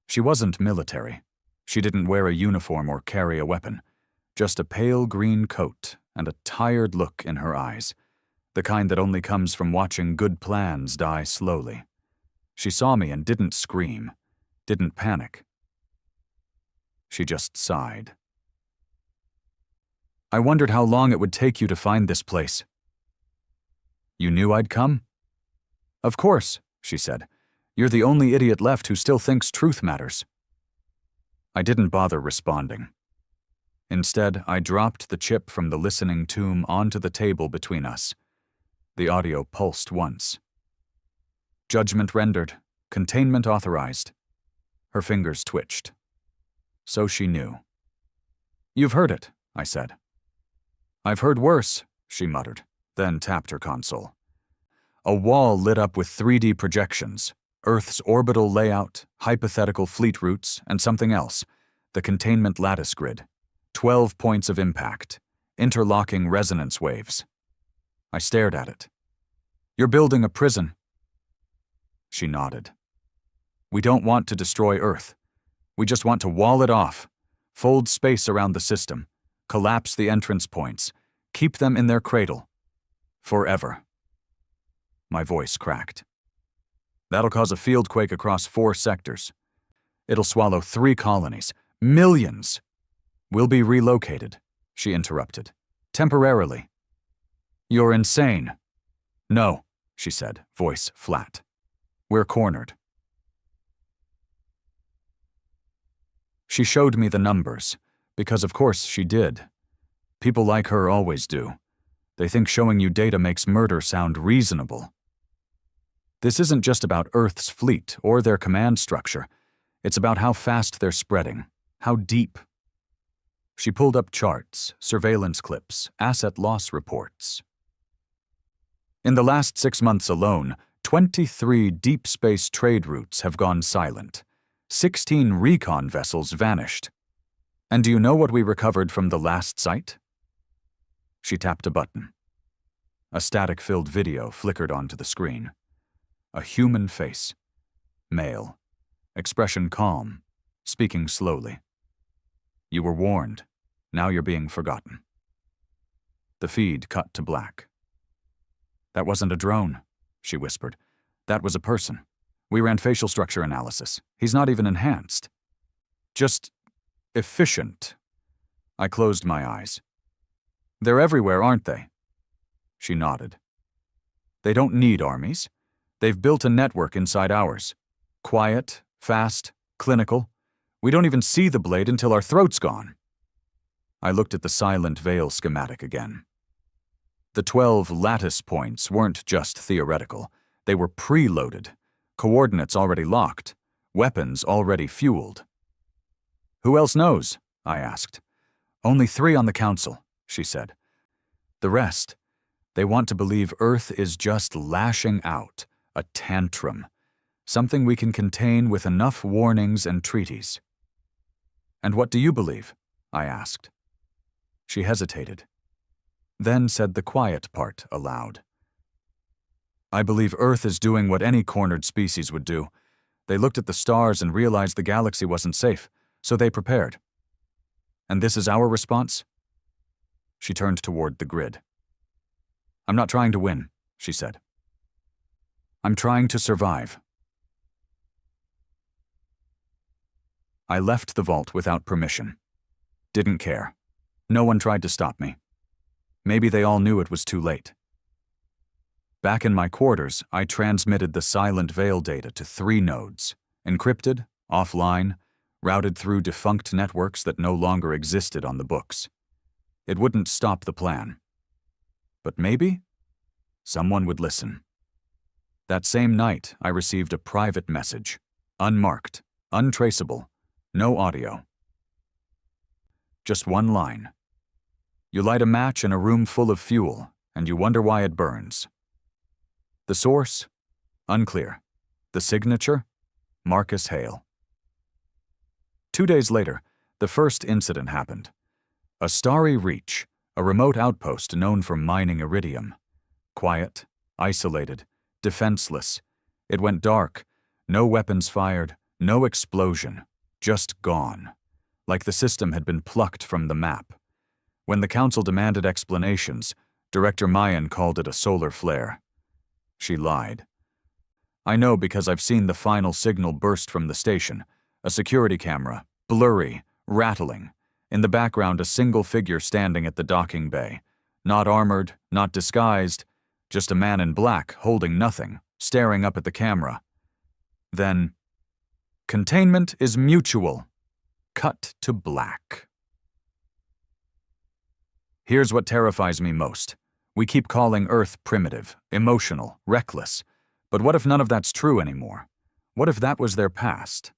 She wasn't military. She didn't wear a uniform or carry a weapon. Just a pale green coat and a tired look in her eyes, the kind that only comes from watching good plans die slowly. She saw me and didn't scream, didn't panic. She just sighed. I wondered how long it would take you to find this place. You knew I'd come? Of course, she said. You're the only idiot left who still thinks truth matters. I didn't bother responding. Instead, I dropped the chip from the listening tomb onto the table between us. The audio pulsed once. Judgment rendered. Containment authorized. Her fingers twitched. So she knew. You've heard it, I said. I've heard worse, she muttered, then tapped her console. A wall lit up with 3D projections, Earth's orbital layout, hypothetical fleet routes, and something else, the containment lattice grid. 12 points of impact, interlocking resonance waves. I stared at it. You're building a prison. She nodded. We don't want to destroy Earth. We just want to wall it off, fold space around the system, collapse the entrance points, keep them in their cradle. Forever. My voice cracked. That'll cause a field quake across 4 sectors. It'll swallow 3 colonies. Millions! We'll be relocated, she interrupted. Temporarily. You're insane. No, she said, voice flat. We're cornered. She showed me the numbers, because of course she did. People like her always do. They think showing you data makes murder sound reasonable. This isn't just about Earth's fleet or their command structure. It's about how fast they're spreading, how deep. She pulled up charts, surveillance clips, asset loss reports. In the last 6 months alone, 23 deep space trade routes have gone silent. 16 recon vessels vanished. And do you know what we recovered from the last site? She tapped a button. A static-filled video flickered onto the screen. A human face. Male. Expression calm. Speaking slowly. You were warned. Now you're being forgotten. The feed cut to black. That wasn't a drone, she whispered. That was a person. We ran facial structure analysis. He's not even enhanced. Just efficient. I closed my eyes. They're everywhere, aren't they? She nodded. They don't need armies. They've built a network inside ours. Quiet, fast, clinical. We don't even see the blade until our throat's gone. I looked at the silent veil schematic again. The 12 lattice points weren't just theoretical. They were preloaded. Coordinates already locked. Weapons already fueled. Who else knows? I asked. Only 3 on the council, she said. The rest, they want to believe Earth is just lashing out, a tantrum, something we can contain with enough warnings and treaties. And what do you believe? I asked. She hesitated, then said the quiet part aloud. I believe Earth is doing what any cornered species would do. They looked at the stars and realized the galaxy wasn't safe, so they prepared. And this is our response? She turned toward the grid. I'm not trying to win, she said. I'm trying to survive. I left the vault without permission. Didn't care. No one tried to stop me. Maybe they all knew it was too late. Back in my quarters, I transmitted the silent veil data to 3 nodes, encrypted, offline, routed through defunct networks that no longer existed on the books. It wouldn't stop the plan. But maybe someone would listen. That same night, I received a private message, unmarked, untraceable, no audio. Just one line. You light a match in a room full of fuel, and you wonder why it burns. The source? Unclear. The signature? Marcus Hale. 2 days later, the first incident happened. A starry reach, a remote outpost known for mining iridium. Quiet, isolated, defenseless. It went dark. No weapons fired, no explosion, just gone, like the system had been plucked from the map. When the council demanded explanations, Director Mayan called it a solar flare. She lied. I know because I've seen the final signal burst from the station, a security camera, blurry, rattling. In the background, a single figure standing at the docking bay. Not armored, not disguised, just a man in black holding nothing, staring up at the camera. Then, "Containment is mutual." Cut to black. Here's what terrifies me most. We keep calling Earth primitive, emotional, reckless. But what if none of that's true anymore? What if that was their past?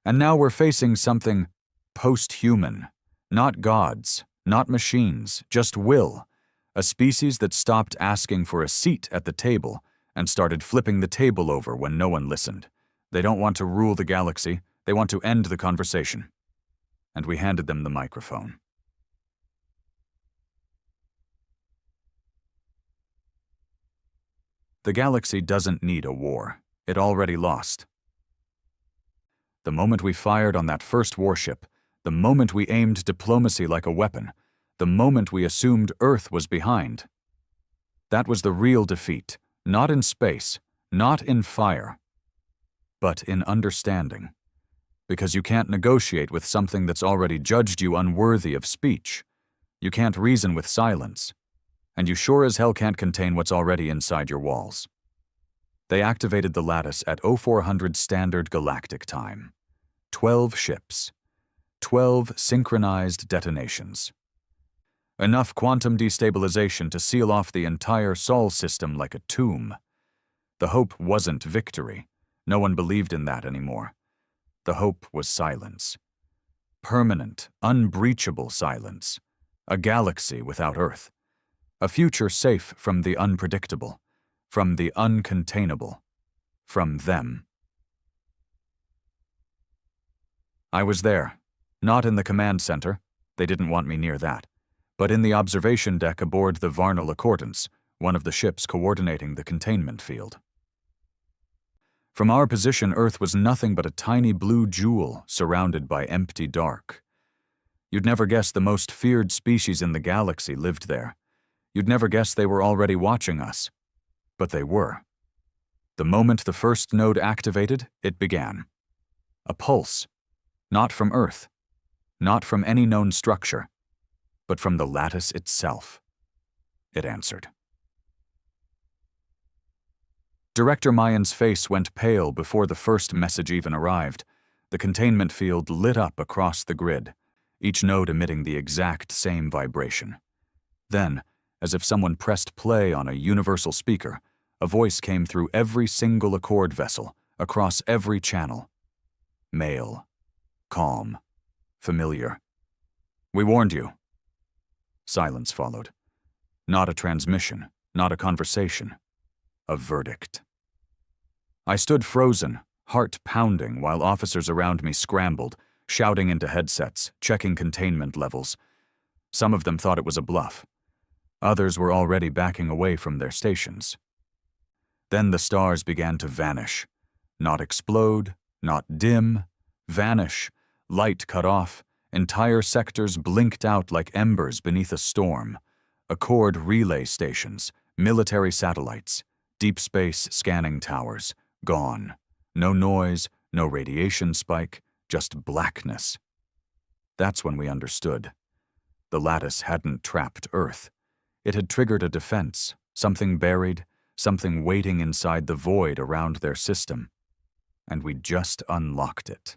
And now we're facing something post-human. Not gods, not machines, just will. A species that stopped asking for a seat at the table and started flipping the table over when no one listened. They don't want to rule the galaxy, they want to end the conversation. And we handed them the microphone. The galaxy doesn't need a war. It already lost. The moment we fired on that first warship, the moment we aimed diplomacy like a weapon, the moment we assumed Earth was behind. That was the real defeat, not in space, not in fire, but in understanding. Because you can't negotiate with something that's already judged you unworthy of speech. You can't reason with silence. And you sure as hell can't contain what's already inside your walls. They activated the lattice at 0400 Standard Galactic Time. 12 ships. 12 synchronized detonations. Enough quantum destabilization to seal off the entire Sol system like a tomb. The hope wasn't victory. No one believed in that anymore. The hope was silence. Permanent, unbreachable silence. A galaxy without Earth. A future safe from the unpredictable, from the uncontainable, from them. I was there, not in the command center, they didn't want me near that, but in the observation deck aboard the Varnal Accordance, one of the ships coordinating the containment field. From our position, Earth was nothing but a tiny blue jewel surrounded by empty dark. You'd never guess the most feared species in the galaxy lived there. You'd never guess they were already watching us. But they were. The moment the first node activated, it began. A pulse. Not from Earth. Not from any known structure. But from the lattice itself. It answered. Director Mayan's face went pale before the first message even arrived. The containment field lit up across the grid, each node emitting the exact same vibration. Then, as if someone pressed play on a universal speaker, a voice came through every single Accord vessel, across every channel. Male. Calm. Familiar. "We warned you." Silence followed. Not a transmission, not a conversation. A verdict. I stood frozen, heart pounding, while officers around me scrambled, shouting into headsets, checking containment levels. Some of them thought it was a bluff. Others were already backing away from their stations. Then the stars began to vanish. Not explode, not dim, vanish, light cut off, entire sectors blinked out like embers beneath a storm. Accord relay stations, military satellites, deep space scanning towers, gone. No noise, no radiation spike, just blackness. That's when we understood. The lattice hadn't trapped Earth. It had triggered a defense, something buried, something waiting inside the void around their system. And we'd just unlocked it.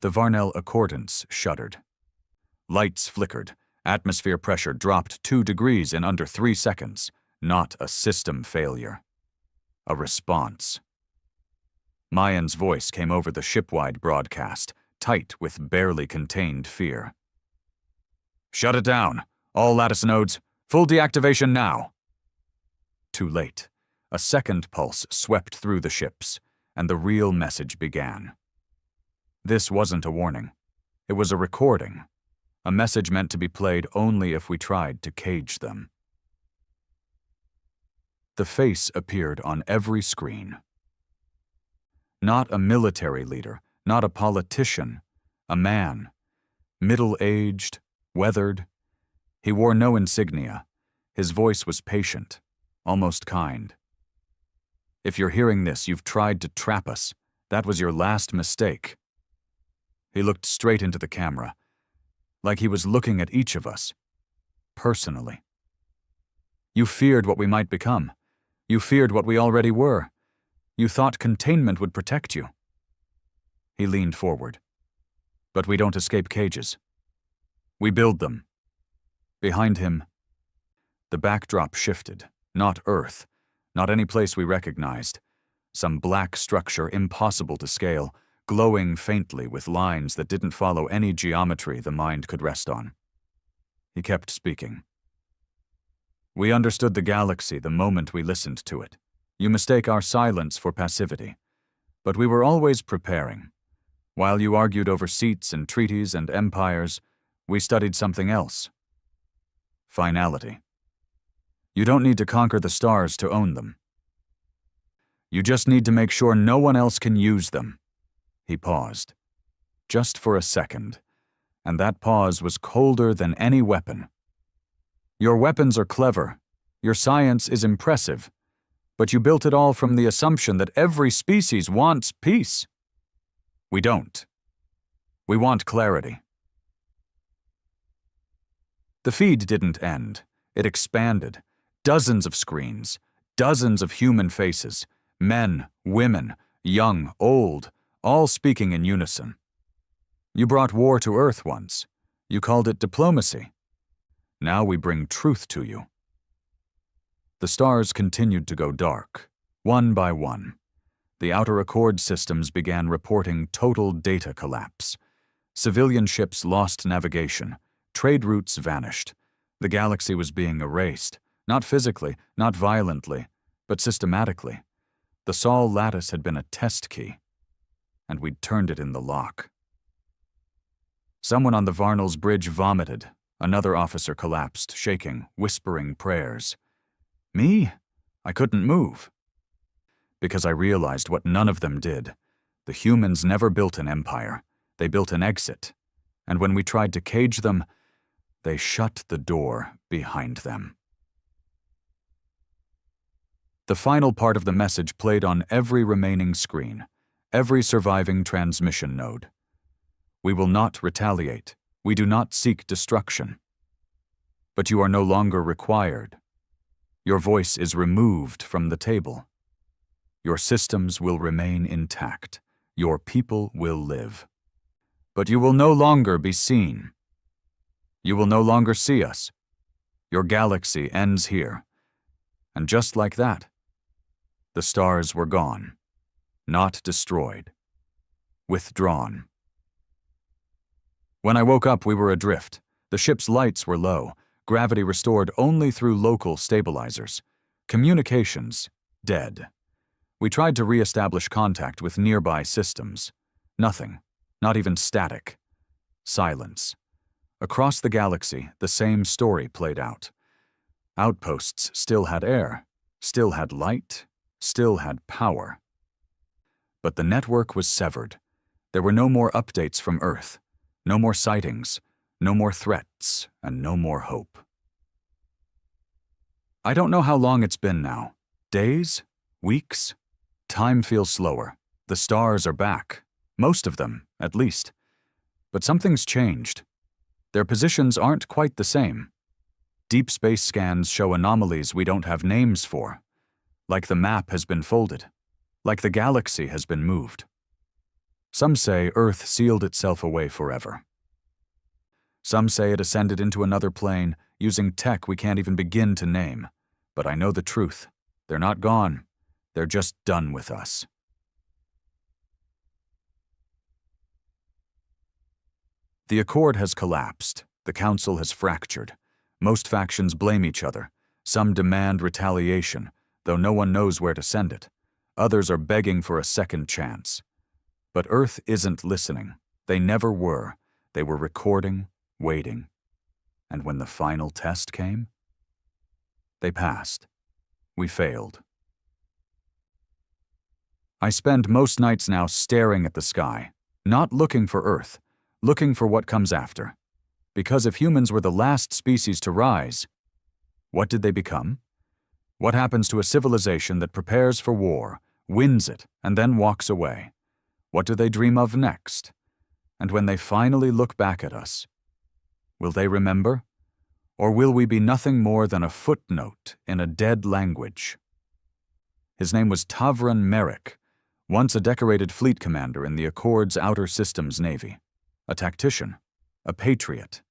The Varnal Accordance shuddered. Lights flickered. Atmosphere pressure dropped 2 degrees in under 3 seconds. Not a system failure. A response. Mayan's voice came over the ship-wide broadcast, tight with barely contained fear. "Shut it down. All lattice nodes. Full deactivation now." Too late. A second pulse swept through the ships, and the real message began. This wasn't a warning. It was a recording, a message meant to be played only if we tried to cage them. The face appeared on every screen. Not a military leader, not a politician, a man, middle-aged, weathered. He wore no insignia. His voice was patient, almost kind. If you're hearing this, you've tried to trap us. That was your last mistake. He looked straight into the camera, like he was looking at each of us, personally. You feared what we might become. You feared what we already were. You thought containment would protect you. He leaned forward. But we don't escape cages. We build them. Behind him, the backdrop shifted. Not Earth, not any place we recognized. Some black structure impossible to scale, glowing faintly with lines that didn't follow any geometry the mind could rest on. He kept speaking. We understood the galaxy the moment we listened to it. You mistake our silence for passivity. But we were always preparing. While you argued over seats and treaties and empires, we studied something else. Finality. You don't need to conquer the stars to own them. You just need to make sure no one else can use them. He paused. Just for a second. And that pause was colder than any weapon. Your weapons are clever. Your science is impressive. But you built it all from the assumption that every species wants peace. We don't. We want clarity. The feed didn't end. It expanded. Dozens of screens, dozens of human faces, men, women, young, old, all speaking in unison. You brought war to Earth once. You called it diplomacy. Now we bring truth to you. The stars continued to go dark, one by one. The outer Accord systems began reporting total data collapse. Civilian ships lost navigation. Trade routes vanished. The galaxy was being erased. Not physically, not violently, but systematically. The Sol lattice had been a test key, and we'd turned it in the lock. Someone on the Varnal's bridge vomited. Another officer collapsed, shaking, whispering prayers. Me? I couldn't move. Because I realized what none of them did. The humans never built an empire. They built an exit. And when we tried to cage them, they shut the door behind them. The final part of the message played on every remaining screen, every surviving transmission node. We will not retaliate. We do not seek destruction. But you are no longer required. Your voice is removed from the table. Your systems will remain intact. Your people will live. But you will no longer be seen. You will no longer see us. Your galaxy ends here. And just like that, the stars were gone, not destroyed, withdrawn. When I woke up, we were adrift. The ship's lights were low, gravity restored only through local stabilizers. Communications, dead. We tried to re-establish contact with nearby systems. Nothing, not even static. Silence. Across the galaxy, the same story played out. Outposts still had air, still had light, still had power. But the network was severed. There were no more updates from Earth, no more sightings, no more threats, and no more hope. I don't know how long it's been now. Days? Weeks? Time feels slower. The stars are back. Most of them, at least. But something's changed. Their positions aren't quite the same. Deep space scans show anomalies we don't have names for. Like the map has been folded. Like the galaxy has been moved. Some say Earth sealed itself away forever. Some say it ascended into another plane using tech we can't even begin to name. But I know the truth. They're not gone. They're just done with us. The Accord has collapsed. The Council has fractured. Most factions blame each other. Some demand retaliation, though no one knows where to send it. Others are begging for a second chance. But Earth isn't listening. They never were. They were recording, waiting. And when the final test came, they passed. We failed. I spend most nights now staring at the sky, not looking for Earth, looking for what comes after. Because if humans were the last species to rise, what did they become? What happens to a civilization that prepares for war, wins it, and then walks away? What do they dream of next? And when they finally look back at us, will they remember? Or will we be nothing more than a footnote in a dead language? His name was Tavran Merrick, once a decorated fleet commander in the Accord's Outer Systems Navy, a tactician, a patriot,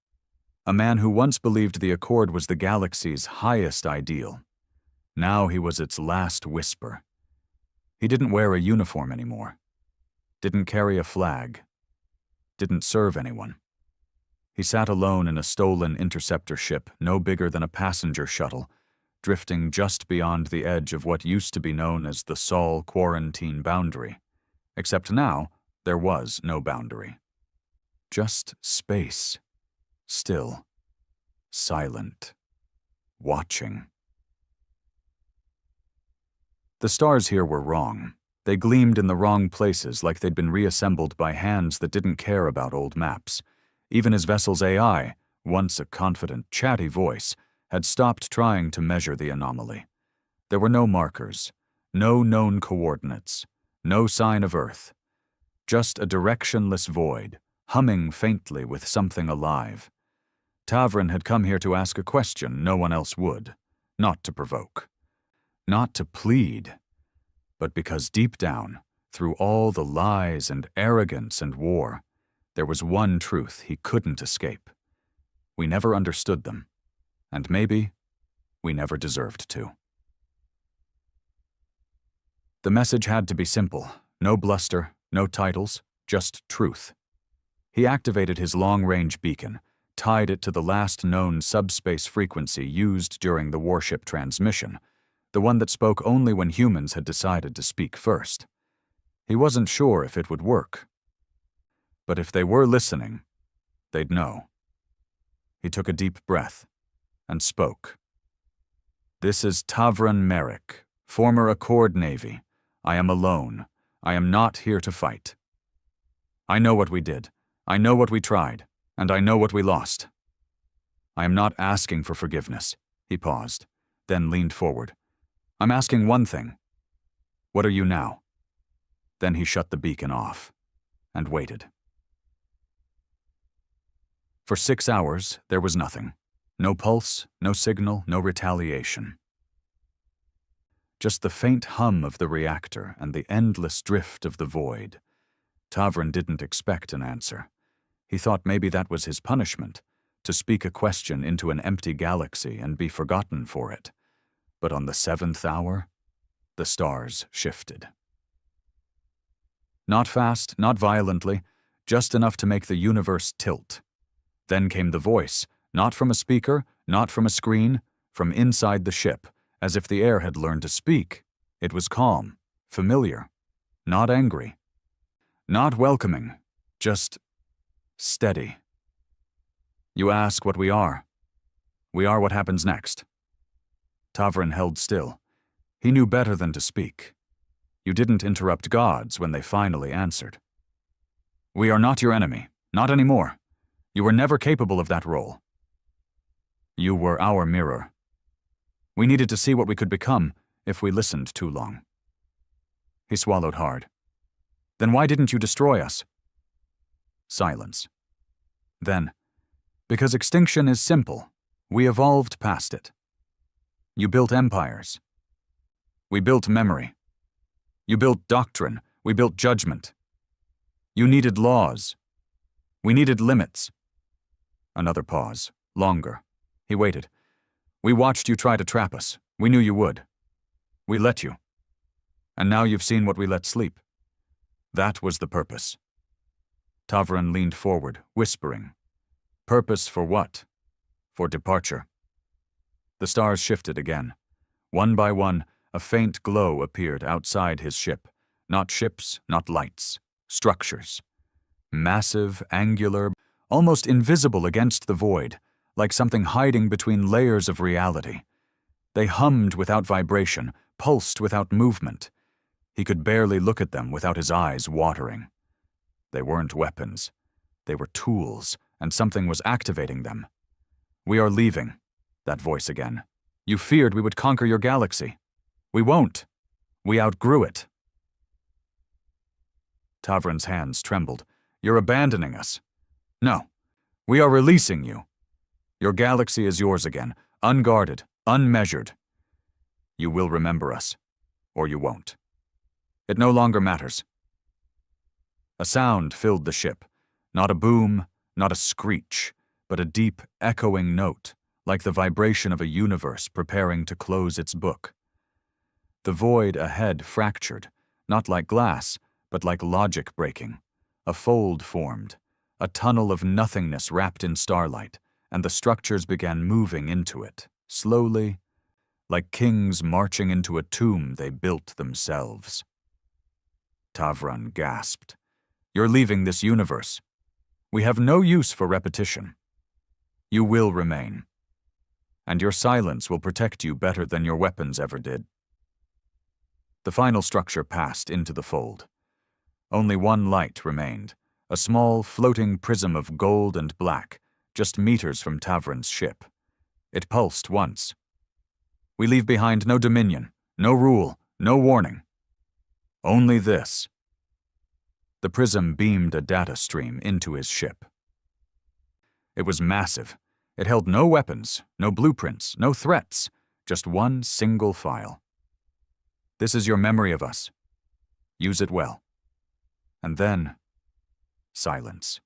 a man who once believed the Accord was the galaxy's highest ideal. Now he was its last whisper. He didn't wear a uniform anymore, didn't carry a flag, didn't serve anyone. He sat alone in a stolen interceptor ship no bigger than a passenger shuttle, drifting just beyond the edge of what used to be known as the Sol quarantine boundary. Except now, there was no boundary. Just space. Still. Silent. Watching. The stars here were wrong. They gleamed in the wrong places like they'd been reassembled by hands that didn't care about old maps. Even his vessel's AI, once a confident, chatty voice, had stopped trying to measure the anomaly. There were no markers, no known coordinates, no sign of Earth. Just a directionless void, humming faintly with something alive. Tavran had come here to ask a question no one else would, not to provoke, not to plead, but because deep down, through all the lies and arrogance and war, there was one truth he couldn't escape. We never understood them, and maybe we never deserved to. The message had to be simple, no bluster, no titles, just truth. He activated his long-range beacon, tied it to the last known subspace frequency used during the Warship transmission, the one that spoke only when humans had decided to speak first. He wasn't sure if it would work. But if they were listening, they'd know. He took a deep breath and spoke. "This is Tavran Merrick, former Accord Navy. I am alone. I am not here to fight. I know what we did. I know what we tried. And I know what we lost. I am not asking for forgiveness." He paused, then leaned forward. "I'm asking one thing. What are you now?" Then he shut the beacon off and waited. For 6 hours, there was nothing. No pulse, no signal, no retaliation. Just the faint hum of the reactor and the endless drift of the void. Tavran didn't expect an answer. He thought maybe that was his punishment, to speak a question into an empty galaxy and be forgotten for it. But on the 7th hour, the stars shifted. Not fast, not violently, just enough to make the universe tilt. Then came the voice, not from a speaker, not from a screen, from inside the ship, as if the air had learned to speak. It was calm, familiar, not angry, not welcoming, just steady. "You ask what we are. We are what happens next." Tavran held still. He knew better than to speak. You didn't interrupt gods when they finally answered. "We are not your enemy, not anymore. You were never capable of that role. You were our mirror. We needed to see what we could become if we listened too long." He swallowed hard. "Then why didn't you destroy us?" Silence. Then, "Because extinction is simple. We evolved past it. You built empires. We built memory. You built doctrine. We built judgment. You needed laws. We needed limits." Another pause, longer. He waited. "We watched you try to trap us. We knew you would. We let you. And now you've seen what we let sleep. That was the purpose." Tavran leaned forward, whispering. "Purpose for what?" "For departure." The stars shifted again. One by one, a faint glow appeared outside his ship. Not ships, not lights. Structures. Massive, angular, almost invisible against the void, like something hiding between layers of reality. They hummed without vibration, pulsed without movement. He could barely look at them without his eyes watering. They weren't weapons. They were tools, and something was activating them. "We are leaving," that voice again. "You feared we would conquer your galaxy. We won't. We outgrew it." Tavron's hands trembled. "You're abandoning us." "No. We are releasing you. Your galaxy is yours again, unguarded, unmeasured. You will remember us, or you won't. It no longer matters." A sound filled the ship. Not a boom, not a screech, but a deep, echoing note, like the vibration of a universe preparing to close its book. The void ahead fractured, not like glass, but like logic breaking. A fold formed, a tunnel of nothingness wrapped in starlight, and the structures began moving into it, slowly, like kings marching into a tomb they built themselves. Tavron gasped. "You're leaving this universe. We have no use for repetition. You will remain. And your silence will protect you better than your weapons ever did." The final structure passed into the fold. Only one light remained, a small floating prism of gold and black, just meters from Tavron's ship. It pulsed once. "We leave behind no dominion, no rule, no warning. Only this." The prism beamed a data stream into his ship. It was massive. It held no weapons, no blueprints, no threats, just one single file. "This is your memory of us. Use it well." And then, silence.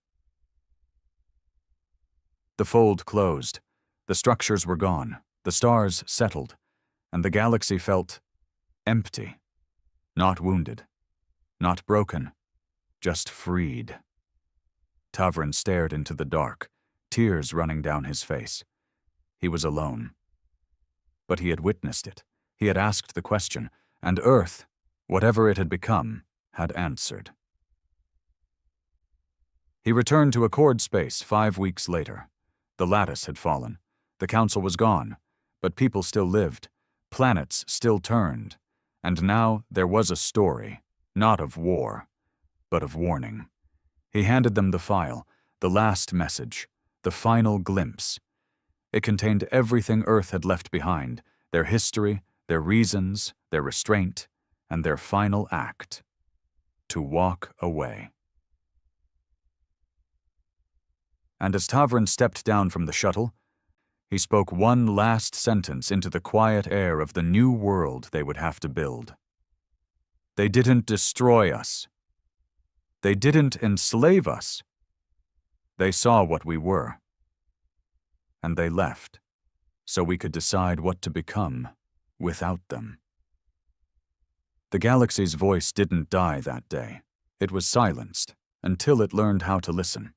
The fold closed. The structures were gone. The stars settled. And the galaxy felt empty. Not wounded. Not broken. Just freed. Tavron stared into the dark, tears running down his face. He was alone. But he had witnessed it. He had asked the question, and Earth, whatever it had become, had answered. He returned to Accord space 5 weeks later. The lattice had fallen. The council was gone, but people still lived. Planets still turned. And now there was a story, not of war, but of warning. He handed them the file, the last message, the final glimpse. It contained everything Earth had left behind, their history, their reasons, their restraint, and their final act: to walk away. And as Tavron stepped down from the shuttle, he spoke one last sentence into the quiet air of the new world they would have to build. "They didn't destroy us. They didn't enslave us. They saw what we were. And they left, so we could decide what to become without them." The galaxy's voice didn't die that day. It was silenced until it learned how to listen.